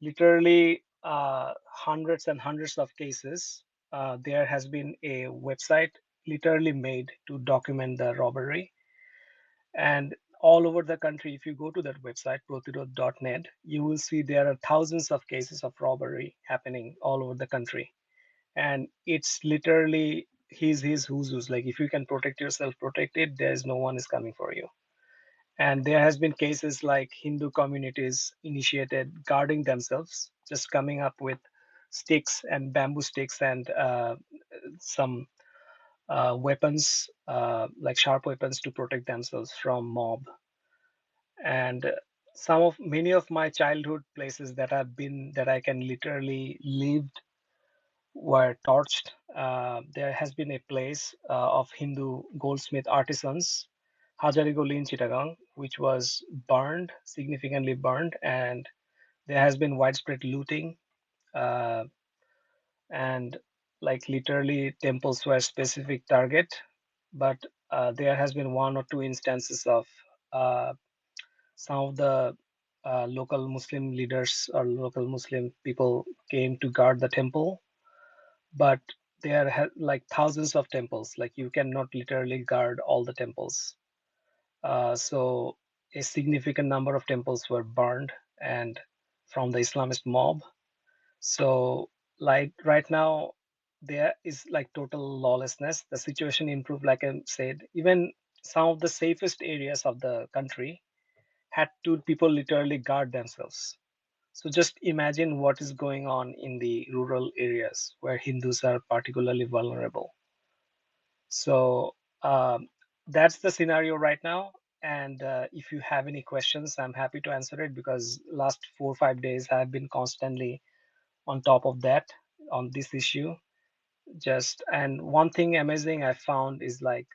Literally hundreds and hundreds of cases. There has been a website literally made to document the robbery. And all over the country, if you go to that website, protiro.net, you will see there are thousands of cases of robbery happening all over the country. And it's literally his, who's. Like if you can protect yourself, protect it. There's no one is coming for you. And there has been cases like Hindu communities initiated guarding themselves, just coming up with sticks and bamboo sticks and some weapons, like sharp weapons, to protect themselves from mob. And many of my childhood places that I can literally lived were torched. There has been a place of Hindu goldsmith artisans, Hajari Goli in Chittagong, which was burned, significantly burned, and there has been widespread looting. Uh, and like literally, temples were a specific target, but there has been 1 or 2 instances of some of the local Muslim leaders or local Muslim people came to guard the temple, but there are like thousands of temples. Like you cannot literally guard all the temples. So a significant number of temples were burned and from the Islamist mob. So like right now there is like total lawlessness. The situation improved, like I said. Even some of the safest areas of the country had to people literally guard themselves. So just imagine what is going on in the rural areas where Hindus are particularly vulnerable. So that's the scenario right now. And if you have any questions, I'm happy to answer it, because last 4 or 5 days I've been constantly on top of that, on this issue. And one thing amazing I found is like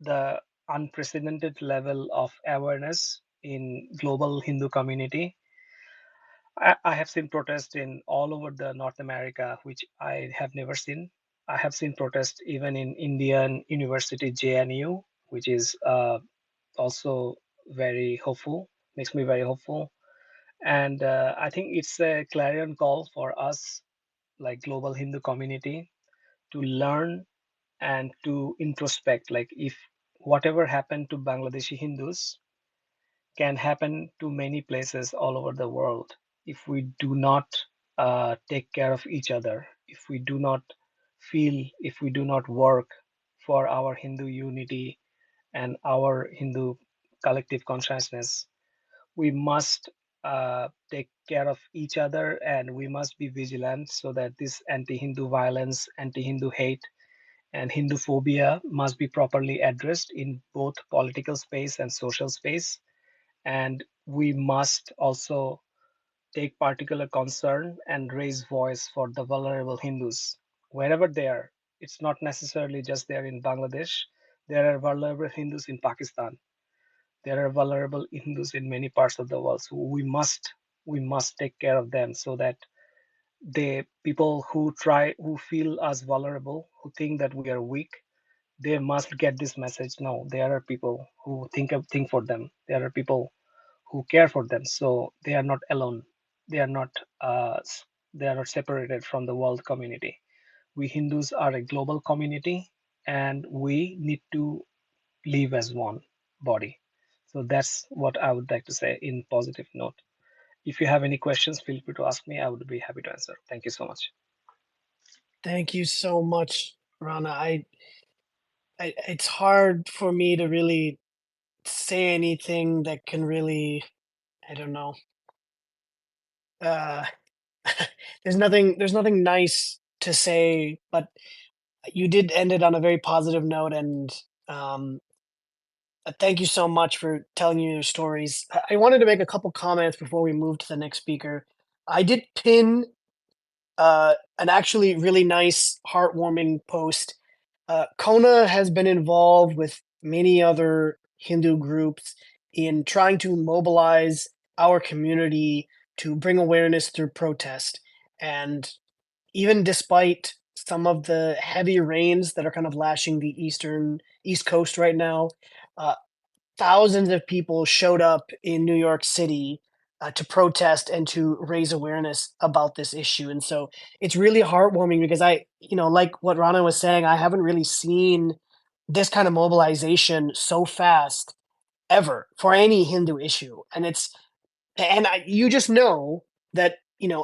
the unprecedented level of awareness in global Hindu community. I have seen protests in all over the North America, which I have never seen. I have seen protests even in Indian University JNU, which is also very hopeful, makes me very hopeful. And I think it's a clarion call for us, like global Hindu community, to learn and to introspect. Like if whatever happened to Bangladeshi Hindus can happen to many places all over the world if we do not take care of each other, if we do not feel, if we do not work for our Hindu unity and our Hindu collective consciousness. We must take care of each other, and we must be vigilant so that this anti-Hindu violence, anti-Hindu hate, and Hindu phobia must be properly addressed in both political space and social space. And we must also take particular concern and raise voice for the vulnerable Hindus wherever they are. It's not necessarily just there in Bangladesh. There are vulnerable Hindus in Pakistan. There are vulnerable Hindus in many parts of the world. So we must take care of them so that the people who feel us vulnerable, who think that we are weak, they must get this message. No, there are people who think for them. There are people who care for them. So they are not alone. They are not they are not separated from the world community. We Hindus are a global community, and we need to live as one body. So that's what I would like to say in positive note. If you have any questions, feel free to ask me. I would be happy to answer. Thank you so much. Thank you so much, Rana. It's hard for me to really say anything that can really, I don't know. Uh, there's nothing nice to say, but you did end it on a very positive note, and um, thank you so much for telling your stories. I wanted to make a couple comments before we move to the next speaker. I did pin an actually really nice, heartwarming post. CoHNA has been involved with many other Hindu groups in trying to mobilize our community to bring awareness through protest. And even despite some of the heavy rains that are kind of lashing the East Coast right now, uh, thousands of people showed up in New York City to protest and to raise awareness about this issue. And so it's really heartwarming because like what Rana was saying, I haven't really seen this kind of mobilization so fast ever for any Hindu issue. You just know that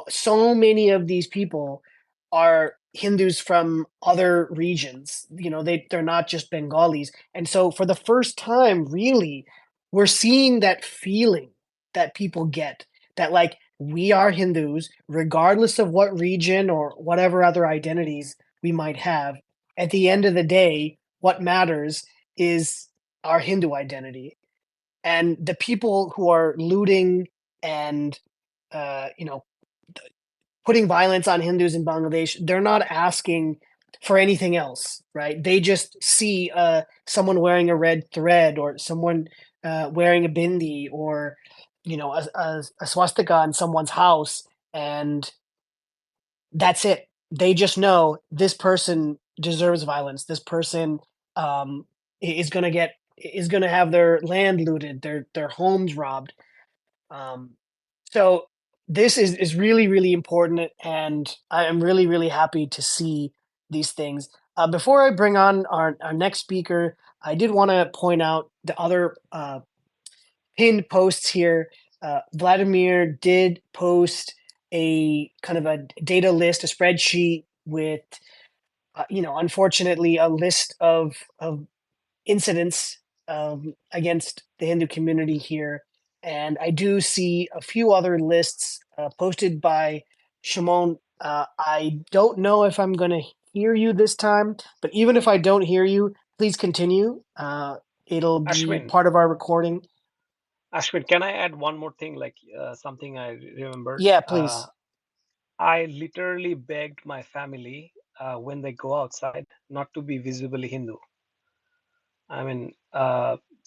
so many of these people are Hindus from other regions. They're not just Bengalis, and so for the first time, really, we're seeing that feeling that people get, that like we are Hindus, regardless of what region or whatever other identities we might have. At the end of the day, what matters is our Hindu identity, and the people who are looting and you know putting violence on Hindus in Bangladesh, they're not asking for anything else, right? They just see someone wearing a red thread, or someone wearing a bindi, or a swastika in someone's house, and that's it. They just know this person deserves violence. This person is gonna have their land looted, their homes robbed. Um, so this is really, really important, and I am really, really happy to see these things. Before I bring on our next speaker, I did want to point out the other pinned posts here. Vladimir did post a kind of a data list, a spreadsheet with, unfortunately, a list of incidents against the Hindu community here. And I do see a few other lists posted by Shimon. I don't know if I'm going to hear you this time, but even if I don't hear you, please continue. It'll be Ashwin, part of our recording. Ashwin, can I add one more thing? Like something I remembered. Yeah, please. I literally begged my family when they go outside not to be visibly Hindu. I mean,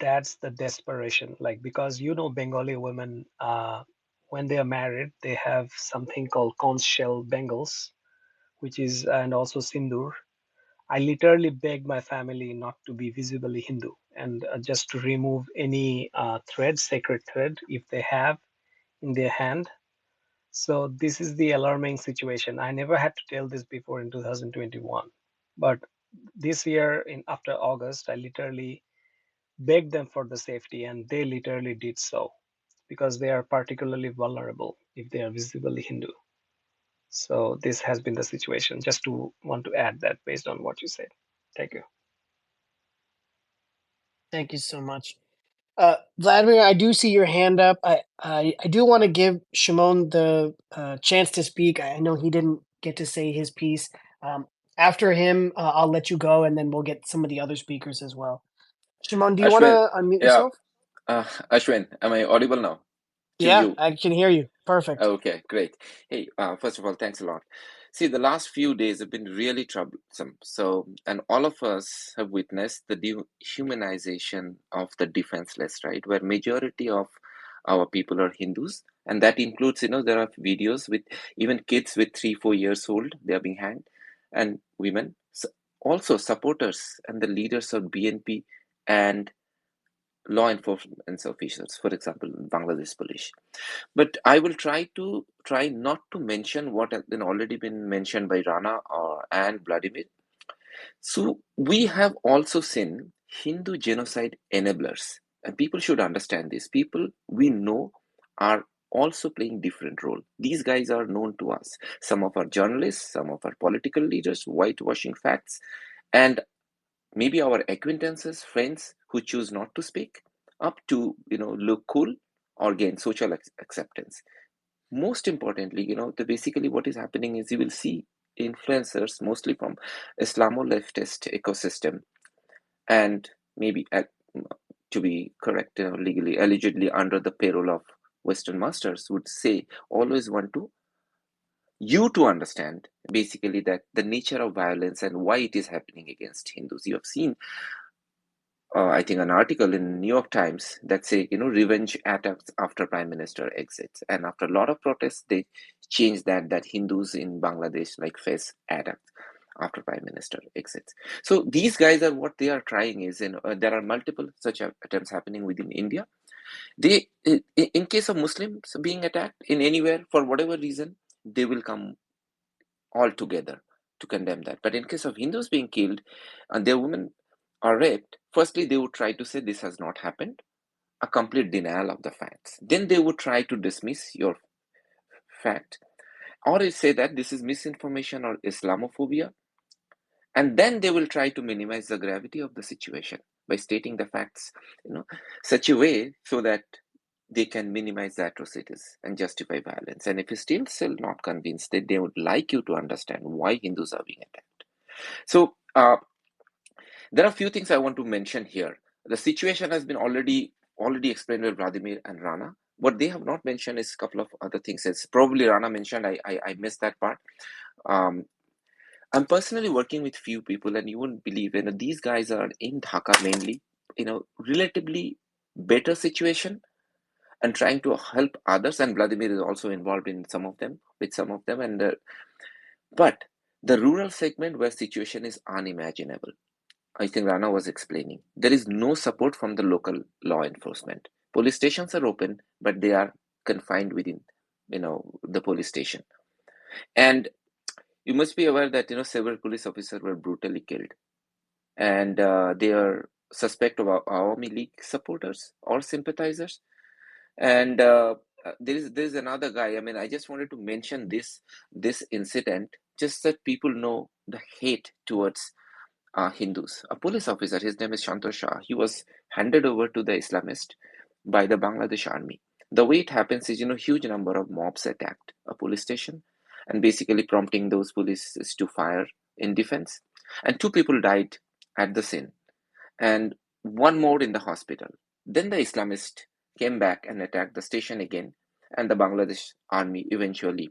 that's the desperation. Like, because Bengali women, when they are married, they have something called conch shell bangles, which is, and also sindoor. I literally begged my family not to be visibly Hindu and just to remove any thread, sacred thread, if they have in their hand. So this is the alarming situation. I never had to tell this before in 2021, but this year after August, I literally begged them for the safety, and they literally did so because they are particularly vulnerable if they are visibly Hindu. So this has been the situation. Just to want to add that based on what you said. Thank you. Thank you so much. Vladimir, I do see your hand up. I do want to give Shimon the chance to speak. I know he didn't get to say his piece. Um, After him, I'll let you go, and then we'll get some of the other speakers as well. Shimon, do you want Ashwin, to unmute yeah, yourself? Ashwin, am I audible now to Yeah, you? I can hear you. Perfect. Okay, great. Hey, first of all, thanks a lot. See, the last few days have been really troublesome. So, and all of us have witnessed the dehumanization of the defenseless, right? Where majority of our people are Hindus, and that includes, there are videos with even kids with 3, 4 years old, they are being hanged, and women. So also supporters and the leaders of BNP and law enforcement officials, for example, Bangladesh police. But I will try not to mention what has been already been mentioned by Rana and Vladimir. So we have also seen Hindu genocide enablers, and people should understand this. People we know are also playing different role. These guys are known to us. Some of our journalists, some of our political leaders, whitewashing facts, and maybe our acquaintances, friends who choose not to speak up to look cool or gain social acceptance. Most importantly, basically what is happening is you will see influencers mostly from Islamo-leftist ecosystem, and maybe to be correct, legally, allegedly under the payroll of Western masters, would say always want to understand basically that the nature of violence and why it is happening against Hindus. You have seen I think an article in New York Times that say, revenge attacks after Prime Minister exits. And after a lot of protests, they changed that Hindus in Bangladesh like face attacks after Prime Minister exits. So these guys are what they are trying is, there are multiple such attempts happening within India. They, in case of Muslims being attacked in anywhere for whatever reason, they will come all together to condemn that. But in case of Hindus being killed and their women are raped, firstly they would try to say this has not happened, a complete denial of the facts. Then they would try to dismiss your fact, or they say that this is misinformation or Islamophobia, and then they will try to minimize the gravity of the situation by stating the facts, such a way so that they can minimize the atrocities and justify violence. And if you still not convinced, that they would like you to understand why Hindus are being attacked. So there are a few things I want to mention here. The situation has been already explained by Vladimir and Rana. What they have not mentioned is a couple of other things. It's probably Rana mentioned. I missed that part. I'm personally working with few people, and you wouldn't believe, these guys are in Dhaka mainly, relatively better situation and trying to help others. And Vladimir is also involved in some of them, and but the rural segment where situation is unimaginable. I think Rana was explaining. There is no support from the local law enforcement. Police stations are open, but they are confined within, the police station. And you must be aware that, several police officers were brutally killed. And they are suspect of Awami League supporters or sympathizers. And there is another guy. I mean, I just wanted to mention this incident, just that people know the hate towards Hindus. A police officer, his name is Shanto Shah, he was handed over to the Islamist by the Bangladesh army. The way it happens is, huge number of mobs attacked a police station and basically prompting those police to fire in defense. And 2 people died at the scene and one more in the hospital. Then the Islamist came back and attacked the station again, and the Bangladesh army eventually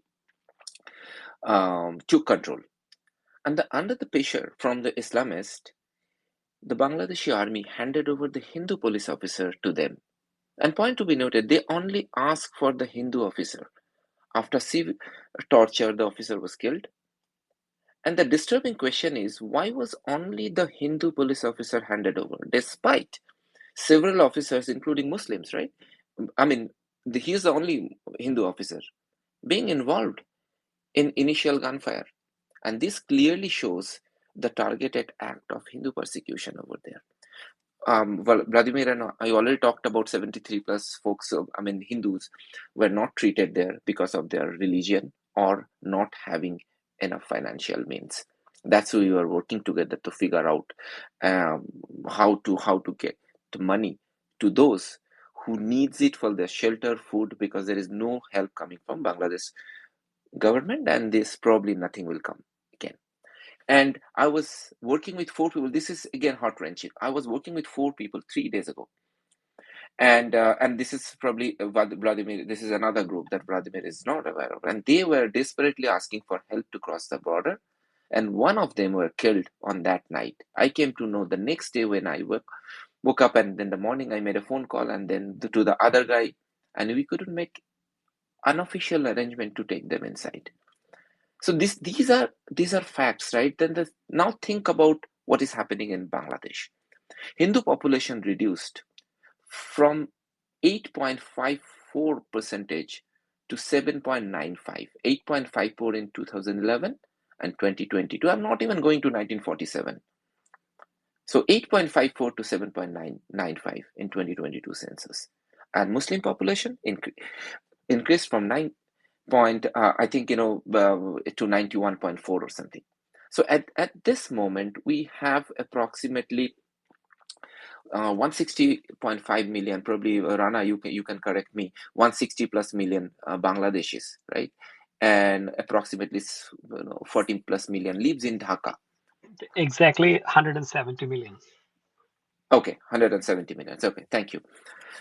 took control. And under the pressure from the Islamist, the Bangladeshi army handed over the Hindu police officer to them. And point to be noted, they only asked for the Hindu officer. After severe torture, the officer was killed. And the disturbing question is, why was only the Hindu police officer handed over, despite several officers, including Muslims, right? I mean, he is the only Hindu officer being involved in initial gunfire. And this clearly shows the targeted act of Hindu persecution over there. Well, Vladimir and I already talked about 73 plus folks, Hindus were not treated there because of their religion or not having enough financial means. That's why we were working together to figure out um, how to get the money to those who needs it for their shelter, food, because there is no help coming from Bangladesh government, and this probably nothing will come again. And I was working with 4 people. This is again heart wrenching. I was working with 4 people 3 days ago, and this is probably Vladimir. This is another group that Vladimir is not aware of, and they were desperately asking for help to cross the border. And one of them were killed on that night. I came to know the next day when I woke up, and in the morning I made a phone call, and then to the other guy, and we couldn't make unofficial arrangement to take them inside. So these are facts, right? Now think about what is happening in Bangladesh. Hindu population reduced from 8.54 percentage to 7.95, 8.54 in 2011 and 2022. I'm not even going to 1947. So 8.54 to 7.995 in 2022 census. And Muslim population increased from 9 point, I think, to 91.4 or something. So at this moment, we have approximately 160.5 million, probably Rana, you can correct me, 160 plus million Bangladeshis, right? And approximately 14 plus million lives in Dhaka. Exactly 170 million. Okay, 170 million. Okay, thank you.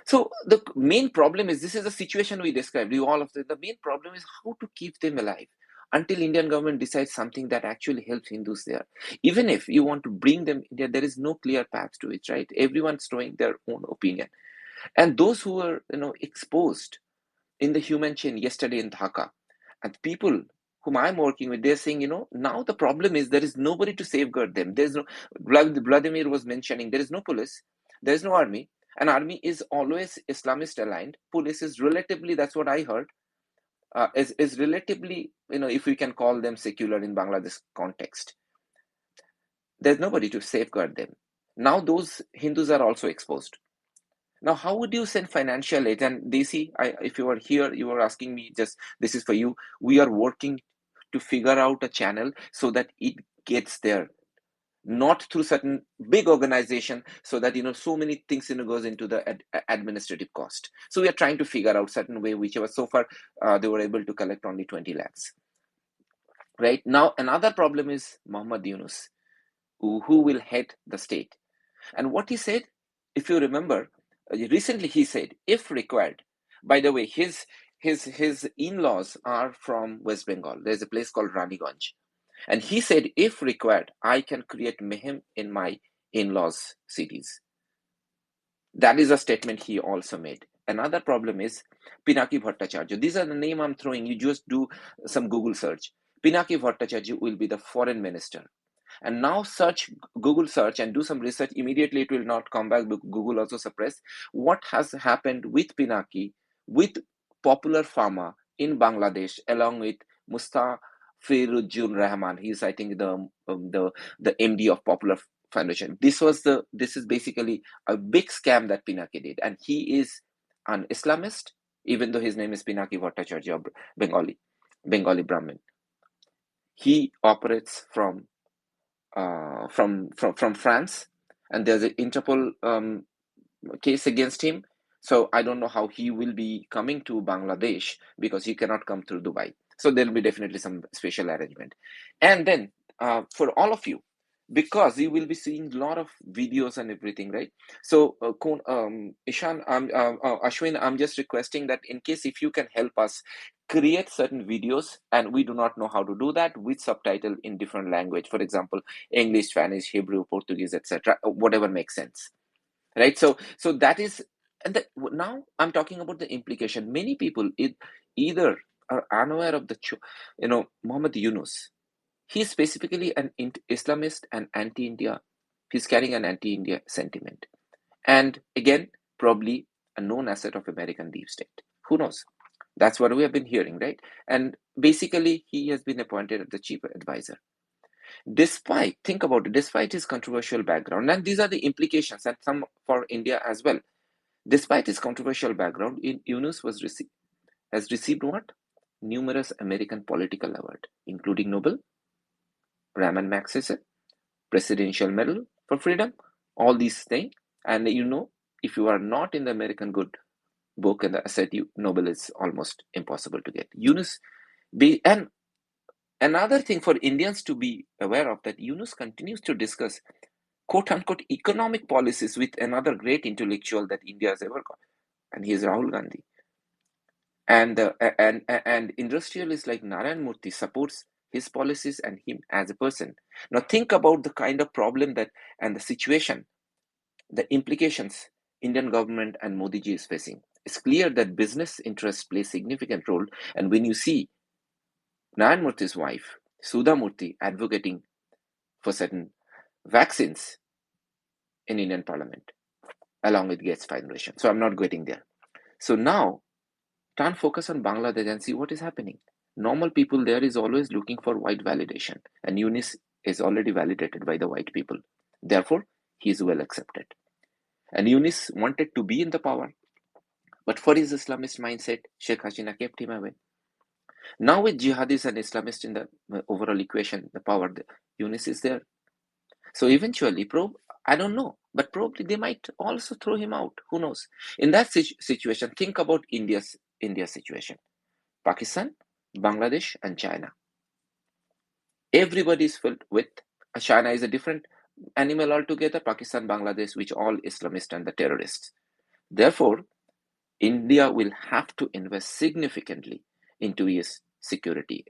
So the main problem is, this is the situation we described. The main problem is how to keep them alive until Indian government decides something that actually helps Hindus there. Even if you want to bring them India, there is no clear path to it, right? Everyone's throwing their own opinion. And those who were, exposed in the human chain yesterday in Dhaka, and people whom I'm working with, they're saying, now the problem is there is nobody to safeguard them. There's no, Vladimir was mentioning, there is no police, there is no army. An army is always Islamist aligned. Police is relatively, that's what I heard, is relatively, if we can call them secular in Bangladesh context. There's nobody to safeguard them. Now those Hindus are also exposed. Now, how would you send financial aid? And DC, if you are here, you are asking me, just this is for you. We are working to figure out a channel so that it gets there, not through certain big organization, so that so many things goes into the administrative cost. So we are trying to figure out certain way, whichever so far they were able to collect only 20 lakhs. Right now, another problem is Muhammad Yunus, who will head the state. And what he said, if you remember, recently he said, if required, by the way, his in-laws are from West Bengal. There's a place called Raniganj. And he said, if required, I can create mayhem in my in-laws' cities. That is a statement he also made. Another problem is Pinaki Bhattacharya. These are the name I'm throwing. You just do some Google search. Pinaki Bhattacharya will be the foreign minister. And now Google search and do some research. Immediately it will not come back. Google also suppress. What has happened with Pinaki, with Popular Pharma in Bangladesh, along with Mustafirujun Rahman. He's, I think, the MD of Popular Foundation. This is basically a big scam that Pinaki did, and he is an Islamist, even though his name is Pinaki Bhattacharya, Bengali Brahmin. He operates from France, and there's an Interpol case against him. So I don't know how he will be coming to Bangladesh, because he cannot come through Dubai. So there will be definitely some special arrangement. And then for all of you, because you will be seeing a lot of videos and everything, right? So Ishan, Ashwin, I'm just requesting that in case if you can help us create certain videos, and we do not know how to do that, with subtitle in different language, for example, English, Spanish, Hebrew, Portuguese, etc., whatever makes sense, right? So that is, and now I'm talking about the implication. Many people either are unaware of Muhammad Yunus. He's specifically an Islamist and anti-India. He's carrying an anti-India sentiment. And again, probably a known asset of American deep state. Who knows? That's what we have been hearing, right? And basically, he has been appointed as the chief advisor. Despite, think about it, despite his controversial background, and these are the implications, and some for India as well. Despite his controversial background, Yunus has received what? Numerous American political awards, including Nobel, Raman Magsaysay, Presidential Medal for Freedom, all these things. And if you are not in the American good book and the asset, Nobel is almost impossible to get. And another thing for Indians to be aware of, that Yunus continues to discuss quote unquote economic policies with another great intellectual that India has ever got, and he is Rahul Gandhi. And industrialists like Narayan Murthy supports his policies and him as a person. Now think about the kind of problem that and the situation, the implications Indian government and Modi ji is facing. It's clear that business interests play a significant role, and when you see Narayan Murthy's wife, Sudha Murthy, advocating for certain vaccines in Indian Parliament, along with Gates Foundation. So I'm not getting there. So now, turn focus on Bangladesh and see what is happening. Normal people there is always looking for white validation, and Yunus is already validated by the white people. Therefore, he is well accepted. And Yunus wanted to be in the power, but for his Islamist mindset, Sheikh Hasina kept him away. Now with jihadis and Islamists in the overall equation, the power, Yunus is there. So eventually, I don't know, but probably they might also throw him out. Who knows? In that situation, think about India's situation. Pakistan, Bangladesh, and China. Everybody is filled with China is a different animal altogether. Pakistan, Bangladesh, which all Islamists and the terrorists. Therefore, India will have to invest significantly into its security,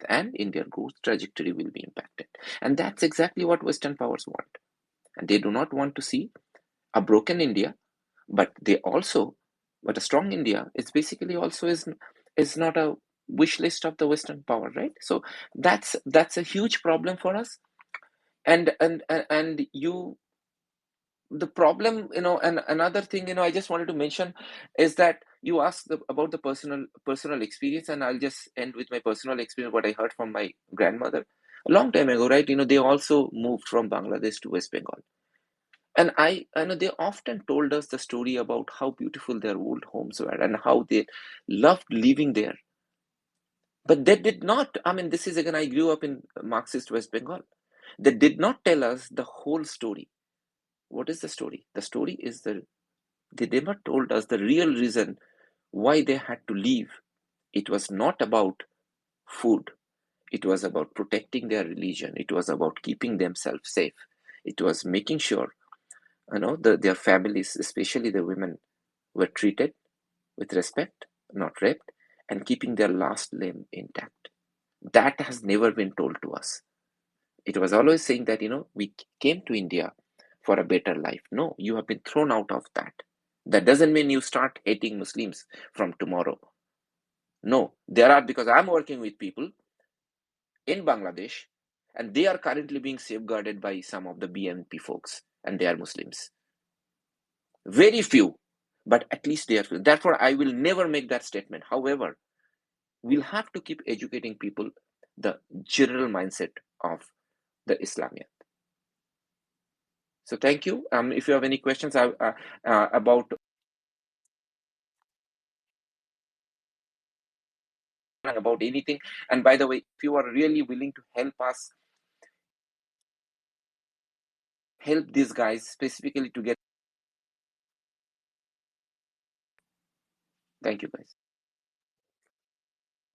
and India's growth trajectory will be impacted. And that's exactly what Western powers want. And they do not want to see a broken India, but a strong India is basically also is not a wish list of the Western power, right? So that's a huge problem for us. And the problem, and another thing, I just wanted to mention is that you asked about the personal experience, and I'll just end with my personal experience, what I heard from my grandmother a long time ago, right? They also moved from Bangladesh to West Bengal. And I know they often told us the story about how beautiful their old homes were and how they loved living there. But they did not, this is again, I grew up in Marxist West Bengal. They did not tell us the whole story. What is the story? The story is they never told us the real reason why they had to leave. It was not about food. It was about protecting their religion. It was about keeping themselves safe. It was making sure their families, especially the women, were treated with respect, not raped, and keeping their last limb intact. That has never been told to us. It was always saying that, we came to India for a better life. No, you have been thrown out of that. That doesn't mean you start hating Muslims from tomorrow. No, because I'm working with people in Bangladesh, and they are currently being safeguarded by some of the BNP folks, and they are Muslims. Very few, but at least they are few. Therefore, I will never make that statement. However, we'll have to keep educating people the general mindset of the Islamiyat. So thank you. If you have any questions about anything, and by the way, if you are really willing to help us, help these guys specifically to get. Thank you, guys.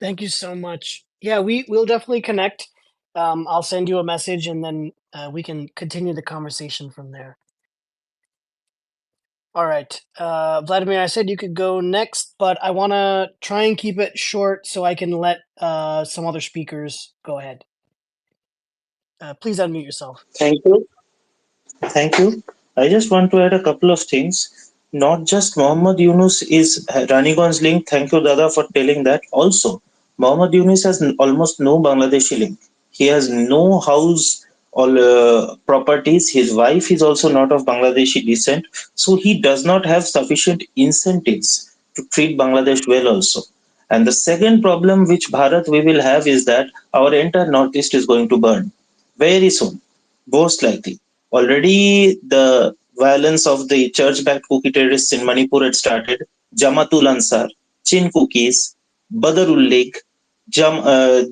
Thank you so much. Yeah, we'll definitely connect. I'll send you a message, and then we can continue the conversation from there. All right, Vladimir, I said you could go next, but I want to try and keep it short so I can let some other speakers go ahead. Please unmute yourself. Thank you. Thank you. I just want to add a couple of things. Not just Mohammed Yunus is Raniganj link. Thank you, Dada, for telling that. Also, Mohammed Yunus has almost no Bangladeshi link. He has no house or properties. His wife is also not of Bangladeshi descent, so he does not have sufficient incentives to treat Bangladesh well also. And the second problem which Bharat we will have is that our entire northeast is going to burn very soon, most likely. Already the violence of the church-backed cookie terrorists in Manipur had started. Jamatul Ansar, Chin Cookies, Badarul Lake,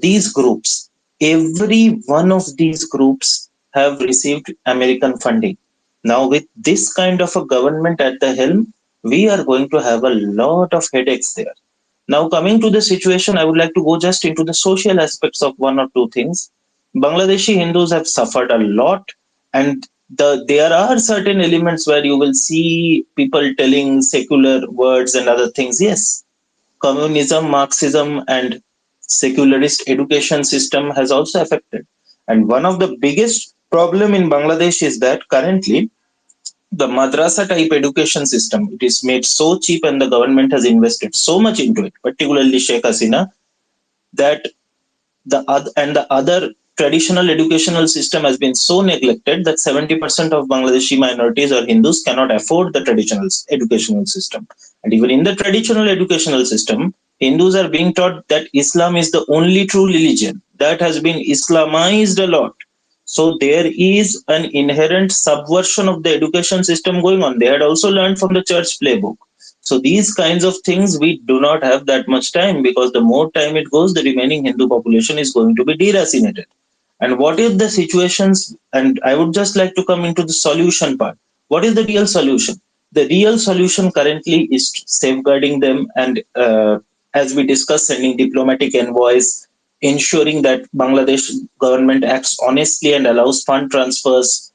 these groups, every one of these groups have received American funding. Now, with this kind of a government at the helm, we are going to have a lot of headaches there. Now, coming to the situation, I would like to go just into the social aspects of one or two things. Bangladeshi Hindus have suffered a lot, and there are certain elements where you will see people telling secular words and other things. Yes, communism, Marxism, and secularist education system has also affected. And one of the biggest problem in Bangladesh is that currently the madrasa type education system, it is made so cheap and the government has invested so much into it, particularly Sheikh Hasina, that the other traditional educational system has been so neglected that 70% of Bangladeshi minorities or Hindus cannot afford the traditional educational system. And even in the traditional educational system, Hindus are being taught that Islam is the only true religion. That has been Islamized a lot. So there is an inherent subversion of the education system going on. They had also learned from the church playbook. So these kinds of things, we do not have that much time, because the more time it goes, the remaining Hindu population is going to be deracinated. And what is the situations? And I would just like to come into the solution part. What is the real solution? The real solution currently is safeguarding them, and as we discussed, sending diplomatic envoys, ensuring that Bangladesh government acts honestly and allows fund transfers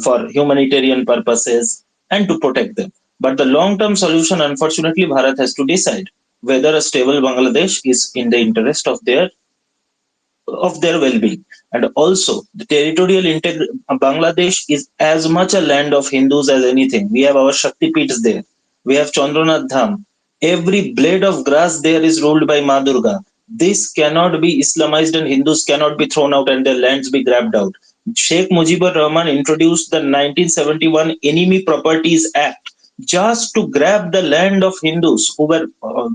for humanitarian purposes and to protect them. But the long-term solution, unfortunately, Bharat has to decide whether a stable Bangladesh is in the interest of their well-being. And also, the territorial Bangladesh is as much a land of Hindus as anything. We have our Shakti Peeths there. We have Chandranath Dham. Every blade of grass there is ruled by Ma Durga. This cannot be Islamized, and Hindus cannot be thrown out and their lands be grabbed out. Sheikh Mujibur Rahman introduced the 1971 Enemy Properties Act just to grab the land of Hindus who were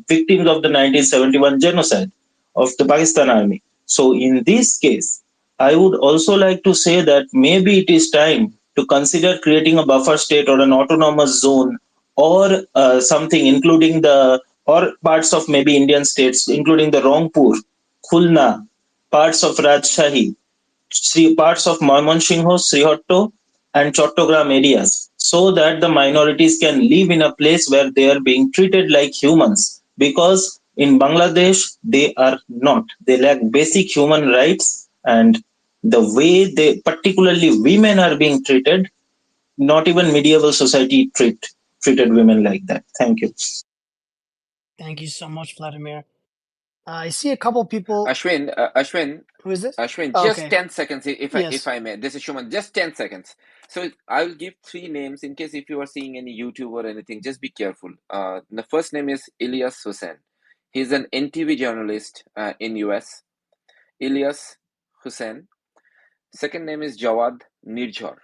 victims of the 1971 genocide of the Pakistan army. So in this case, I would also like to say that maybe it is time to consider creating a buffer state or an autonomous zone, or something including the or parts of maybe Indian states, including the Rangpur, Khulna, parts of Rajshahi, parts of Mymensingh, Srihotto, and Chattogram areas, so that the minorities can live in a place where they are being treated like humans. Because in Bangladesh, they are not. They lack basic human rights, and the way they, particularly women, are being treated, not even medieval society treated women like that. Thank you. Thank you so much, Vladimir. I see a couple people. Ashwin, Who is this? Ashwin, Oh, just okay. 10 seconds, if Yes. I may. This is Shuman, just 10 seconds. So I will give three names in case if you are seeing any YouTube or anything, just be careful. The first name is Ilyas Hussain. He's an NTV journalist in US. Ilyas Hussain. Second name is Jawad Nirjhor.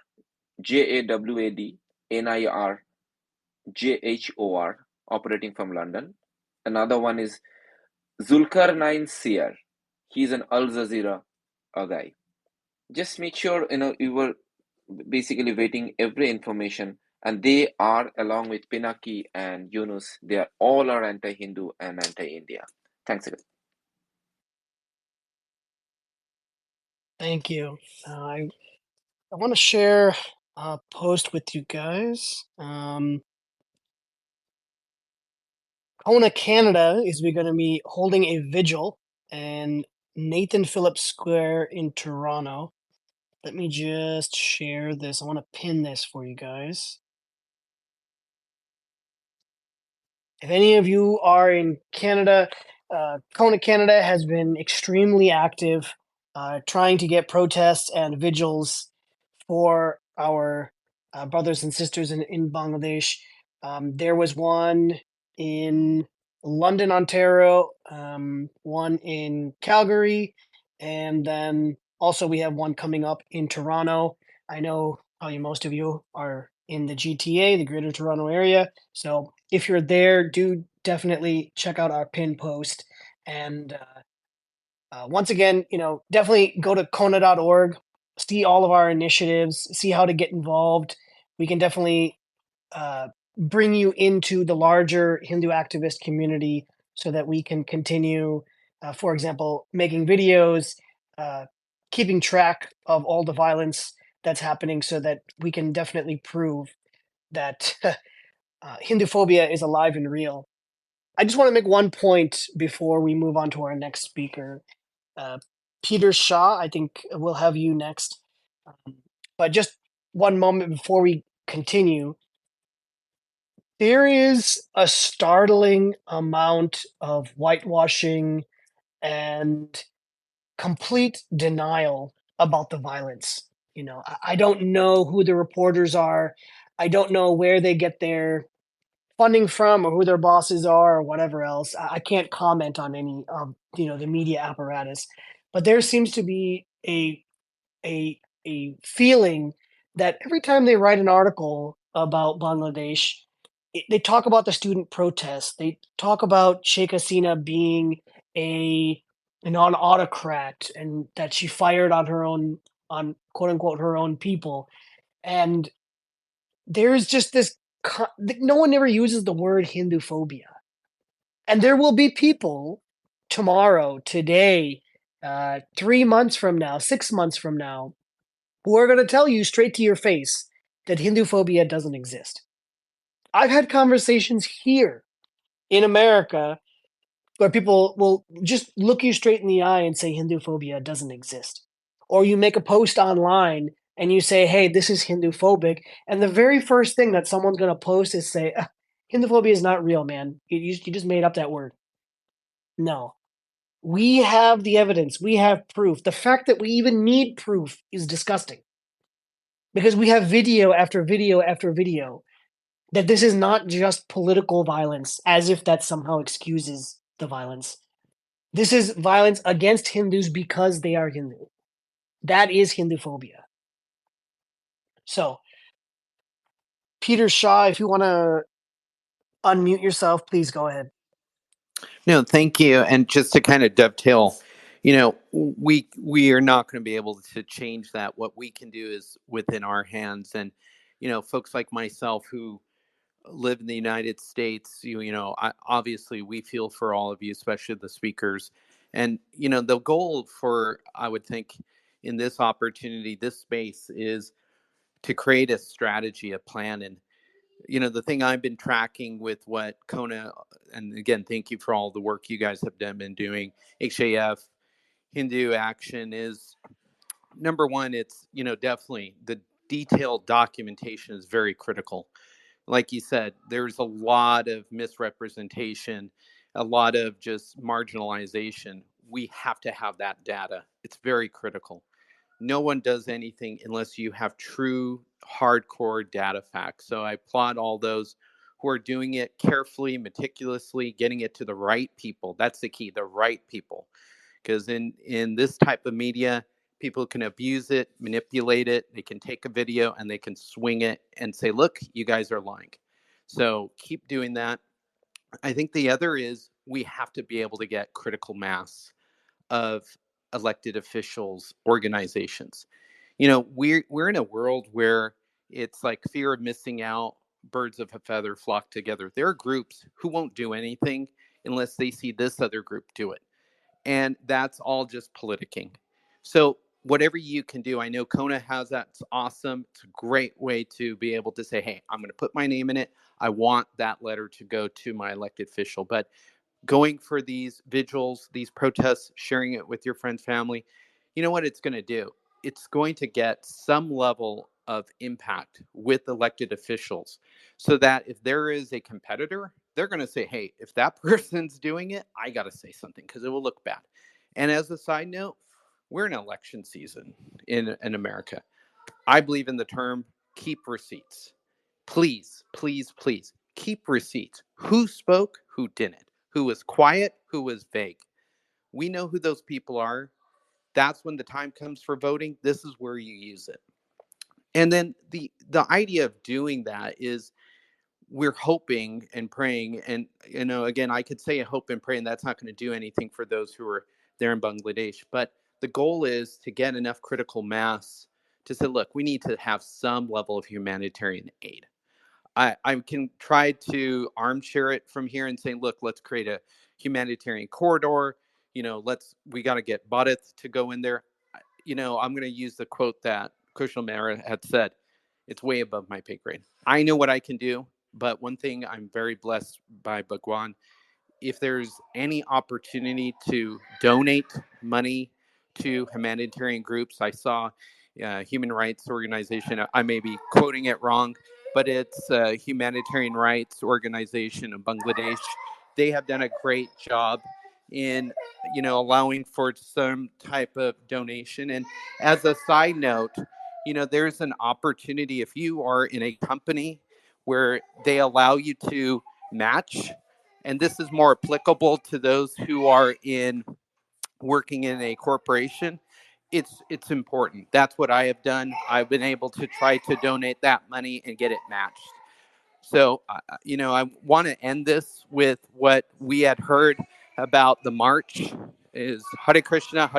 JAWAD operating from London. Another one is Zulkarnain Seer. He's an Al Jazeera guy. Just make sure you were basically waiting every information, and they are, along with Pinaki and Yunus, they are all are anti-Hindu and anti-India. Thanks again. Thank you. I want to share a post with you guys. CoHNA Canada is going to be holding a vigil in Nathan Phillips Square in Toronto. Let me just share this. I want to pin this for you guys. If any of you are in Canada, CoHNA Canada has been extremely active trying to get protests and vigils for our brothers and sisters in Bangladesh. There was one in London, Ontario, one in Calgary, and then Also, we have one coming up in Toronto. I know probably most of you are in the GTA, the Greater Toronto Area. So if you're there, do definitely check out our pin post. And once again, definitely go to CoHNA.org, see all of our initiatives, see how to get involved. We can definitely bring you into the larger Hindu activist community so that we can continue, for example, making videos, keeping track of all the violence that's happening so that we can definitely prove that Hindu phobia is alive and real. I just want to make one point before we move on to our next speaker. Uh, Peter Shaw, I think we'll have you next. But just one moment before we continue, there is a startling amount of whitewashing and complete denial about the violence. I don't know who the reporters are. I don't know where they get their funding from or who their bosses are or whatever else. I can't comment on any of the media apparatus, but there seems to be a feeling that every time they write an article about Bangladesh, they talk about the student protests. They talk about Sheikh Hasina being a an autocrat and that she fired on her own on quote unquote her own people. And there's just this no one ever uses the word Hindu phobia. And there will be people tomorrow, today, 3 months from now, 6 months from now, who are going to tell you straight to your face that Hindu phobia doesn't exist. I've had conversations here in America where people will just look you straight in the eye and say Hindu phobia doesn't exist. Or you make a post online and you say, hey, this is Hindu phobic. And the very first thing that someone's going to post is say, Hindu phobia is not real, man. You just made up that word. No. We have the evidence. We have proof. The fact that we even need proof is disgusting. Because we have video after video after video that this is not just political violence, as if that somehow excuses the violence. This is violence against Hindus because they are Hindu. That is Hindu phobia. So, Peter Shaw, if you want to unmute yourself, please go ahead. No, thank you. And just to kind of dovetail, we are not going to be able to change that. What we can do is within our hands. And, folks like myself who live in the United States, obviously we feel for all of you, especially the speakers. And, the goal for, I would think, in this opportunity, this space is to create a strategy, a plan. And, the thing I've been tracking with what CoHNA, and again, thank you for all the work you guys have been doing, HAF, Hindu Action, is number one, it's, definitely the detailed documentation is very critical. Like you said, there's a lot of misrepresentation, a lot of just marginalization. We have to have that data. It's very critical. No one does anything unless you have true hardcore data facts. So I applaud all those who are doing it carefully, meticulously, getting it to the right people. That's the key, the right people. Because in this type of media, people can abuse it, manipulate it. They can take a video and they can swing it and say, look, you guys are lying. So keep doing that. I think the other is we have to be able to get critical mass of elected officials, organizations. We're in a world where it's like fear of missing out, birds of a feather flock together. There are groups who won't do anything unless they see this other group do it. And that's all just politicking. So whatever you can do, I know CoHNA has that. It's awesome. It's a great way to be able to say, hey, I'm going to put my name in it. I want that letter to go to my elected official. But going for these vigils, these protests, sharing it with your friends, family, you know what it's going to do? It's going to get some level of impact with elected officials so that if there is a competitor, they're going to say, hey, if that person's doing it, I got to say something because it will look bad. And as a side note, we're in election season in America. I believe in the term keep receipts. Please, please, please keep receipts. Who spoke, who didn't, who was quiet, who was vague. We know who those people are. that's when the time comes for voting. This is where you use it. And then the idea of doing that is we're hoping and praying, and again, I could say hope and pray, and that's not going to do anything for those who are there in Bangladesh. But the goal is to get enough critical mass to say, look, we need to have some level of humanitarian aid. I can try to armchair it from here and say, look, let's create a humanitarian corridor. We got to get Bharat to go in there. I'm going to use the quote that Kushal Mehra had said. It's way above my pay grade. I know what I can do, but one thing I'm very blessed by Bhagwan, if there's any opportunity to donate money to humanitarian groups, I saw a human rights organization, I may be quoting it wrong, but it's a humanitarian rights organization in Bangladesh. They have done a great job in allowing for some type of donation. And as a side note, there's an opportunity if you are in a company where they allow you to match, and this is more applicable to those who are working in a corporation. It's important. That's what I have done. I've been able to try to donate that money and get it matched. So, I want to end this with what we had heard about the march is Hare Krishna,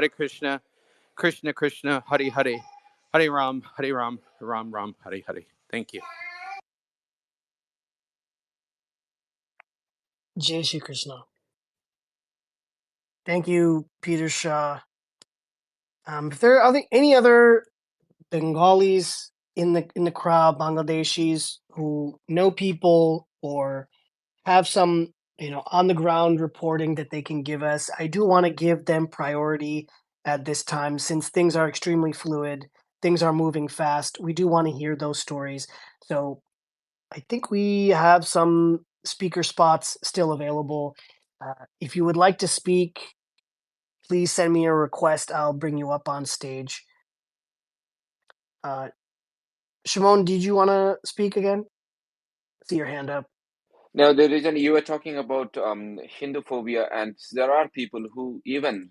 Krishna Krishna, Hare Hare, Hare Ram, Ram Ram, Hare Hare. Thank you. Jai Shri Krishna. Thank you, Peter Shah. If there are any other Bengalis in the crowd, Bangladeshis who know people or have some on the ground reporting that they can give us, I do want to give them priority at this time since things are extremely fluid, things are moving fast. We do want to hear those stories. So I think we have some speaker spots still available. If you would like to speak, please send me a request. I'll bring you up on stage. Shimon, did you want to speak again? See your hand up. Now, the reason you were talking about Hindu phobia, and there are people who even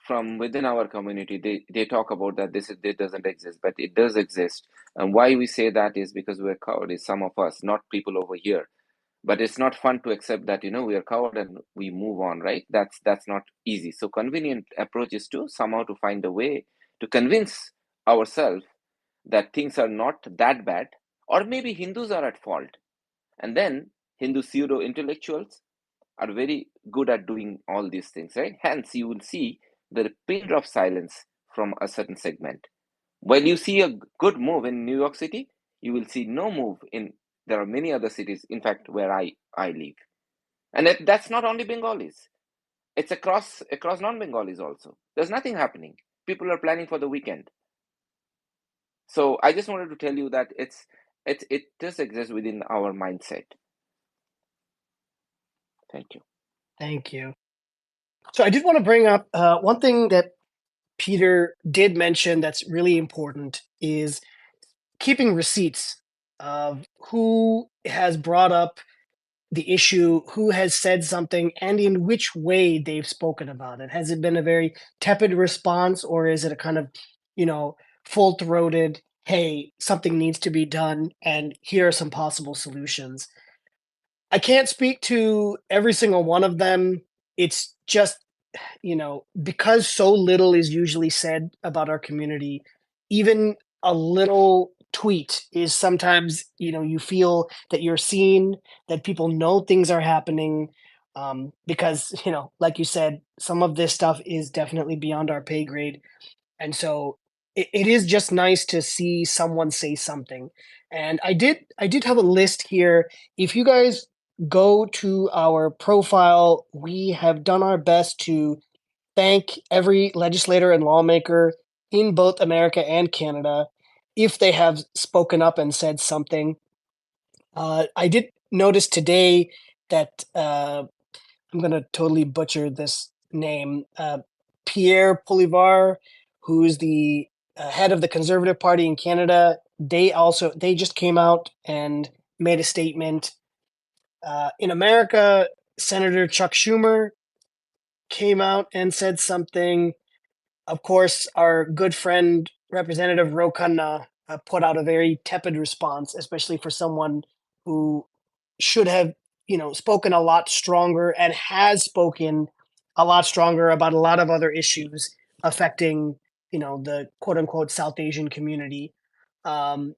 from within our community, they talk about that it doesn't exist, but it does exist. And why we say that is because we're cowards, some of us, not people over here. But it's not fun to accept that we are coward and we move on, right? That's not easy. So convenient approach is to somehow to find a way to convince ourselves that things are not that bad, or maybe Hindus are at fault. And then Hindu pseudo intellectuals are very good at doing all these things, right? Hence, you will see the pin drop silence from a certain segment. When you see a good move in New York City, you will see no move in. There are many other cities, in fact, where I live, and that's not only Bengalis. It's across non-Bengalis also. There's nothing happening. People are planning for the weekend. So I just wanted to tell you that it does exist within our mindset. Thank you. Thank you. So I did want to bring up one thing that Peter did mention that's really important is keeping receipts of who has brought up the issue, who has said something, and in which way they've spoken about it. Has it been a very tepid response, or is it a kind of, full throated, hey, something needs to be done, and here are some possible solutions? I can't speak to every single one of them. It's just because so little is usually said about our community, even a little tweet is sometimes, you feel that you're seen, that people know things are happening. Because, like you said, some of this stuff is definitely beyond our pay grade. And so it is just nice to see someone say something. And I did have a list here. If you guys go to our profile, we have done our best to thank every legislator and lawmaker in both America and Canada if they have spoken up and said something. I did notice today that I'm going to totally butcher this name. Pierre Poilievre, who's the head of the Conservative Party in Canada, they just came out and made a statement. In America, Senator Chuck Schumer came out and said something. Of course, our good friend, Representative Ro Khanna, put out a very tepid response, especially for someone who should have, spoken a lot stronger and has spoken a lot stronger about a lot of other issues affecting, the quote unquote South Asian community. Um,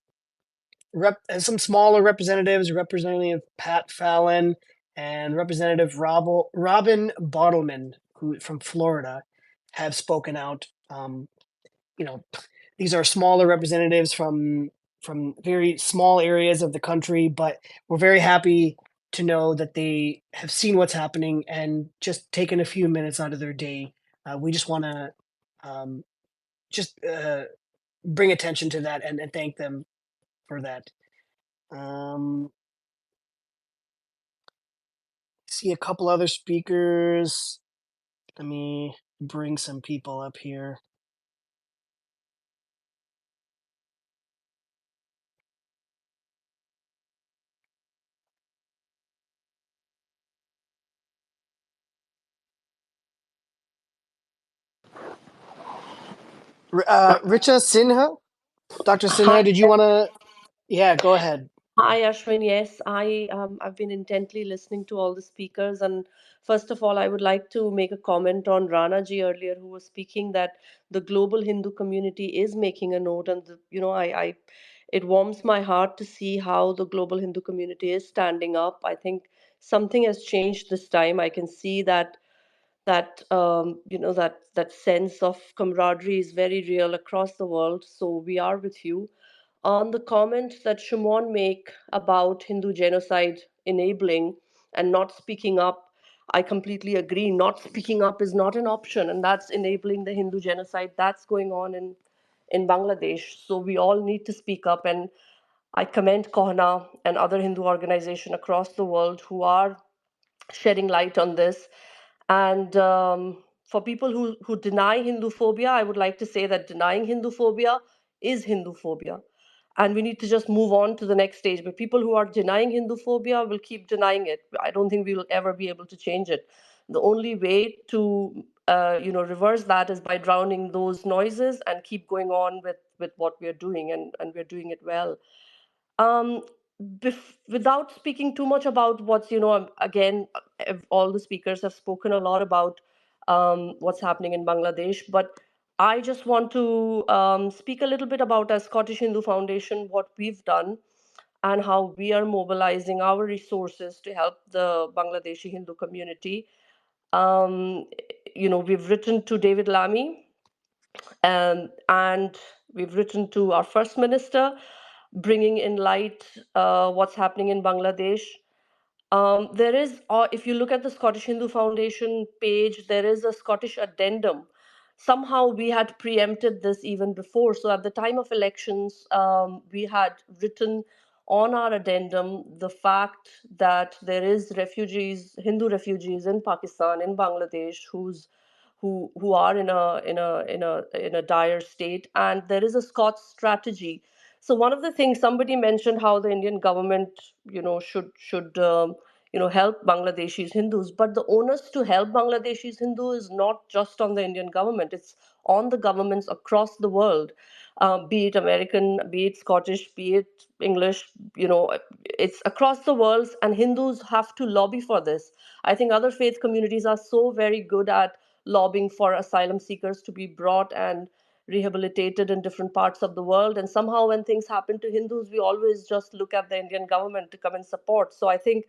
and some smaller representatives, Representative Pat Fallon and Representative Robin Bottleman, who from Florida, have spoken out. You know, these are smaller representatives from very small areas of the country, but we're very happy to know that they have seen what's happening and just taken a few minutes out of their day. We just want to um, just bring attention to that and thank them for that. Um, see a couple other speakers. Let me bring some people up here. Richa Sinha, Dr. Hi, Sinha, did you want to? Yeah, go ahead. hi, Ashwin. Yes, I've been intently listening to all the speakers, and first of all, I would like to make a comment on Rana ji earlier, who was speaking that the global Hindu community is making a note, and it warms my heart to see how the global Hindu community is standing up. I think something has changed this time. I can see that sense of camaraderie is very real across the world. So we are with you. On the comment that Shimon make about Hindu genocide enabling and not speaking up, I completely agree. Not speaking up is not an option, and that's enabling the Hindu genocide that's going on in Bangladesh. So we all need to speak up, and I commend CoHNA and other Hindu organizations across the world who are shedding light on this. And for people who deny Hindu phobia, I would like to say that denying Hindu phobia is Hindu phobia. And we need to just move on to the next stage. But people who are denying Hindu phobia will keep denying it. I don't think we will ever be able to change it. The only way to reverse that is by drowning those noises and keep going on with what we are doing, and we're doing it well. um Without speaking too much about what's, again, all the speakers have spoken a lot about what's happening in Bangladesh, but I just want to speak a little bit about our Scottish Hindu Foundation, what we've done and how we are mobilizing our resources to help the Bangladeshi Hindu community. um, we've written to David Lammy, and we've written to our First Minister, bringing in light what's happening in Bangladesh. There is, if you look at the Scottish Hindu Foundation page, there is a Scottish addendum. Somehow we had preempted this even before. So at the time of elections, we had written on our addendum the fact that there is refugees, Hindu refugees in Pakistan, in Bangladesh, who are in a dire state, and there is a Scots strategy. So one of the things somebody mentioned, how the Indian government, should help Bangladeshis Hindus, but the onus to help Bangladeshis Hindu is not just on the Indian government; it's on the governments across the world, be it American, be it Scottish, be it English. It's across the world, and Hindus have to lobby for this. I think other faith communities are so very good at lobbying for asylum seekers to be brought and rehabilitated in different parts of the world. And somehow, when things happen to Hindus, we always just look at the Indian government to come and support. So I think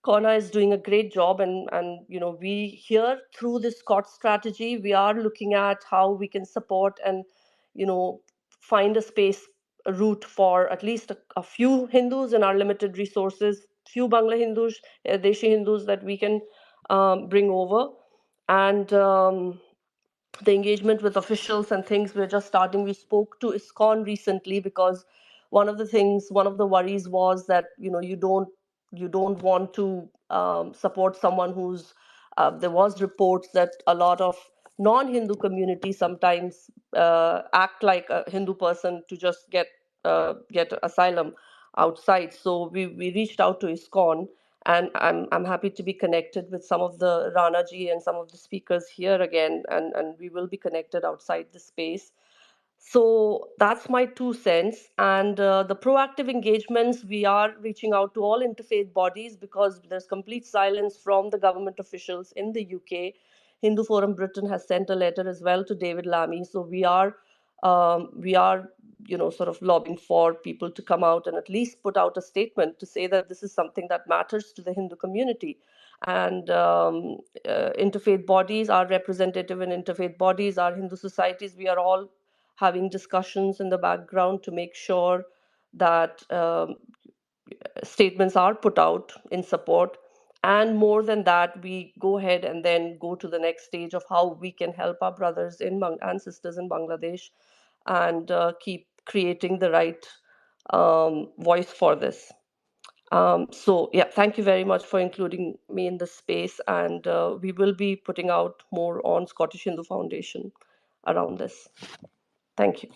CoHNA is doing a great job, and we here through this Scott strategy, we are looking at how we can support and you know find a space, a route for at least a few Hindus in our limited resources, few Bangla Hindus, Deshi Hindus that we can bring over, and the engagement with officials and things we're just starting. We spoke to ISKCON recently because one of the worries was that you don't want to support someone who's there was reports that a lot of non-Hindu communities sometimes act like a Hindu person to just get asylum outside. So we reached out to ISKCON, And I'm happy to be connected with some of the Rana ji and some of the speakers here again, and we will be connected outside the space. So that's my 2 cents. And the proactive engagements, we are reaching out to all interfaith bodies because there's complete silence from the government officials in the UK. Hindu Forum Britain has sent a letter as well to David Lammy. So we are, sort of lobbying for people to come out and at least put out a statement to say that this is something that matters to the Hindu community. And interfaith bodies, our representative in interfaith bodies, our Hindu societies, we are all having discussions in the background to make sure that statements are put out in support. And more than that, we go ahead and then go to the next stage of how we can help our brothers and sisters in Bangladesh, and keep creating the right voice for this. So yeah, thank you very much for including me in this space, and we will be putting out more on Scottish Hindu Foundation around this. Thank you.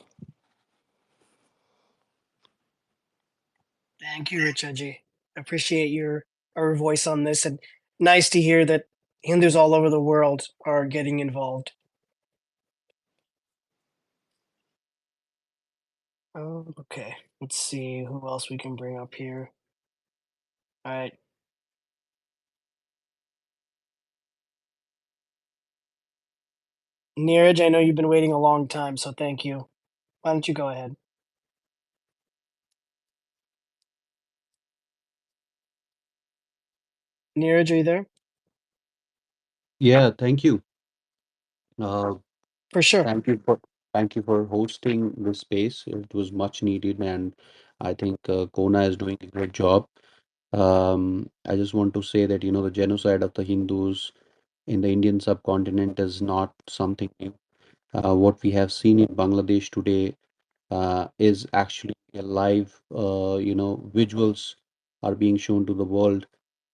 Thank you, Richa ji. Appreciate our voice on this, and nice to hear that Hindus all over the world are getting involved. Okay, let's see who else we can bring up here. All right. Neeraj, I know you've been waiting a long time, so thank you. Why don't you go ahead? Neeraj, are you there? Yeah, thank you. Uh, For sure. thank you for hosting this space. It was much needed, and I think Kona is doing a great job. I just want to say that the genocide of the Hindus in the Indian subcontinent is not something new. What we have seen in Bangladesh today is actually a live, visuals are being shown to the world.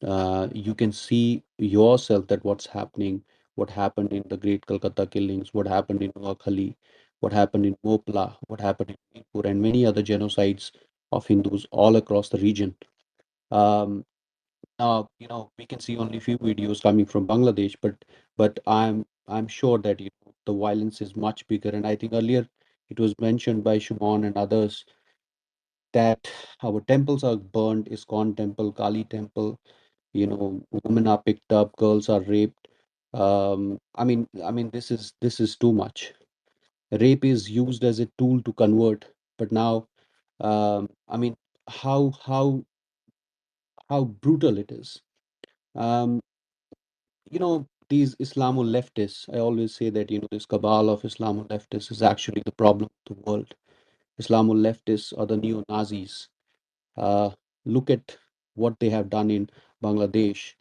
You can see yourself that what's happening, what happened in the Great Calcutta killings, what happened in Noakhali, what happened in Mopla, what happened in Manipur, and many other genocides of Hindus all across the region. Um, Now, we can see only few videos coming from Bangladesh, but I'm sure that the violence is much bigger. And I think earlier it was mentioned by Shumon and others that our temples are burned, ISKCON temple, Kali temple, women are picked up, girls are raped. I mean, this is too much. Rape is used as a tool to convert, but now, I mean, how brutal it is. Um, these Islamo leftists, I always say that, this cabal of Islamo leftists is actually the problem of the world. Islamo leftists are the neo-Nazis. Uh, Look at what they have done in Bangladesh.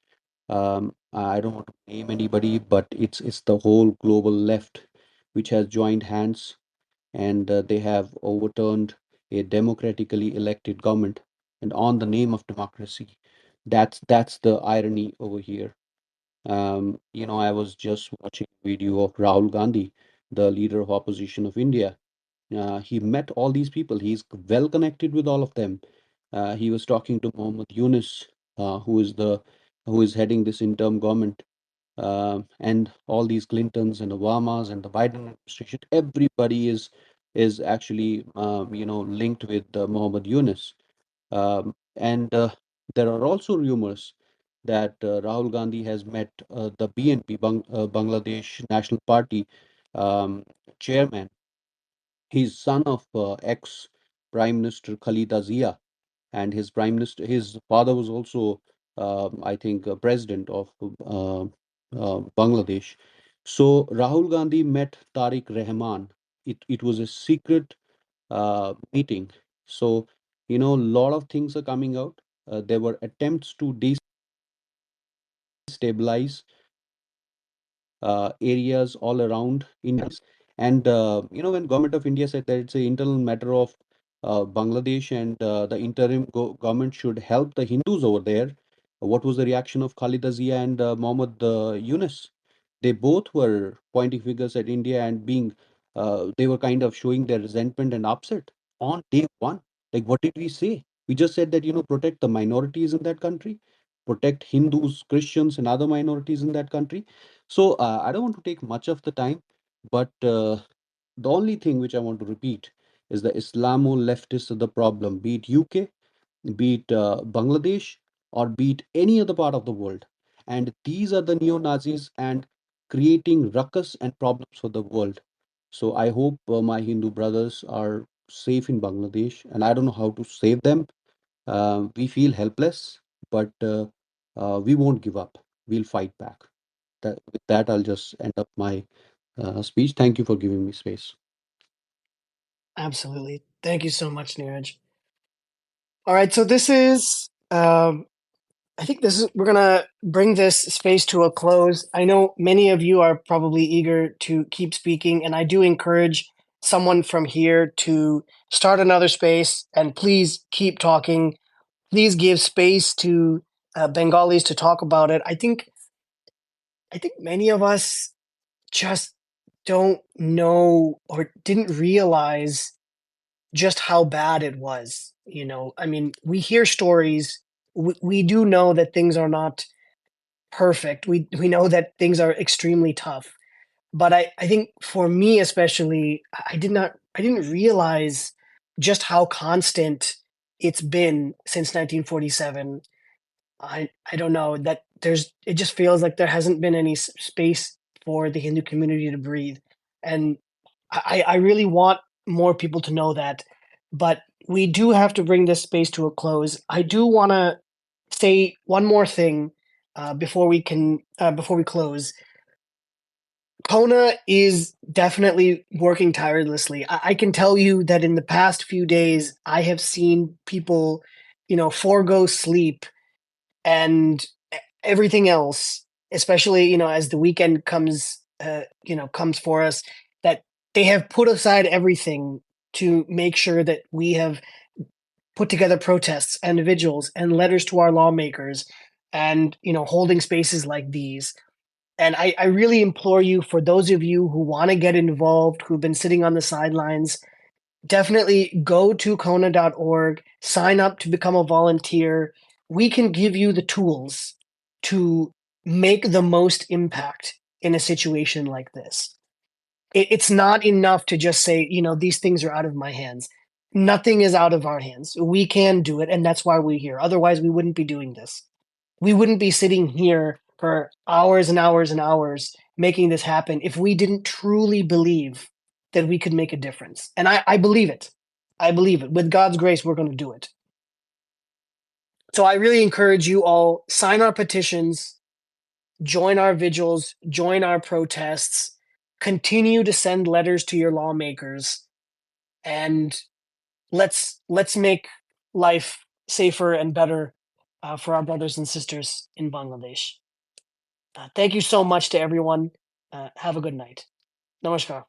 I don't want to name anybody, but it's the whole global left which has joined hands, and they have overturned a democratically elected government, and on the name of democracy. That's the irony over here. I was just watching a video of Rahul Gandhi, the leader of opposition of India. He met all these people. He's well connected with all of them. He was talking to Mohammed Yunus, who is heading this interim government, and all these Clintons and Obamas and the Biden administration. Everybody is actually linked with Mohammed Yunus. And there are also rumors that Rahul Gandhi has met the BNP, Bangladesh National Party chairman. He's son of ex Prime Minister Khalida Zia, and his father was also, I think, president of Bangladesh. So Rahul Gandhi met Tariq Rahman. It was a secret meeting. So, a lot of things are coming out. There were attempts to destabilize areas all around India. And when government of India said that it's an internal matter of Bangladesh, and the interim government should help the Hindus over there, what was the reaction of Khalida Zia and Mohammed Yunus? They both were pointing fingers at India and they were kind of showing their resentment and upset on day one. Like, what did we say? We just said that, protect the minorities in that country. protect Hindus, Christians, and other minorities in that country. So I don't want to take much of the time, but the only thing which I want to repeat is the Islamo leftists are the problem, be it UK, be it Bangladesh, or be it any other part of the world. And these are the neo Nazis and creating ruckus and problems for the world. So I hope my Hindu brothers are safe in Bangladesh, and I don't know how to save them. We feel helpless, but we won't give up. We'll fight back. With that, I'll just end up my speech. Thank you for giving me space. Absolutely. Thank you so much, Neeraj. All right, so this is I think we're gonna bring this space to a close. I know many of you are probably eager to keep speaking, and I do encourage someone from here to start another space, and please keep talking. Please give space to Bengalis to talk about it. I think many of us just don't know or didn't realize just how bad it was. I mean, we hear stories. We do know that things are not perfect. We know that things are extremely tough. But I think for me especially, I didn't realize just how constant it's been since 1947. I don't know that it just feels like there hasn't been any space for the Hindu community to breathe. And I really want more people to know that. But we do have to bring this space to a close. I do want to say one more thing before we close. CoHNA is definitely working tirelessly. I can tell you that in the past few days, I have seen people, forego sleep and everything else, especially as the weekend comes for us, that they have put aside everything to make sure that we have put together protests and vigils and letters to our lawmakers, and holding spaces like these. And I really implore you, for those of you who want to get involved, who've been sitting on the sidelines, definitely go to CoHNA.org, sign up to become a volunteer. We can give you the tools to make the most impact in a situation like this. It's not enough to just say, these things are out of my hands. Nothing is out of our hands. We can do it, and that's why we're here. Otherwise, we wouldn't be doing this. We wouldn't be sitting here for hours and hours and hours making this happen if we didn't truly believe that we could make a difference. And I believe it. I believe it. With God's grace, we're going to do it. So I really encourage you all, sign our petitions, join our vigils, join our protests, continue to send letters to your lawmakers, and let's make life safer and better for our brothers and sisters in Bangladesh. Thank you so much to everyone. Have a good night. Namaskar.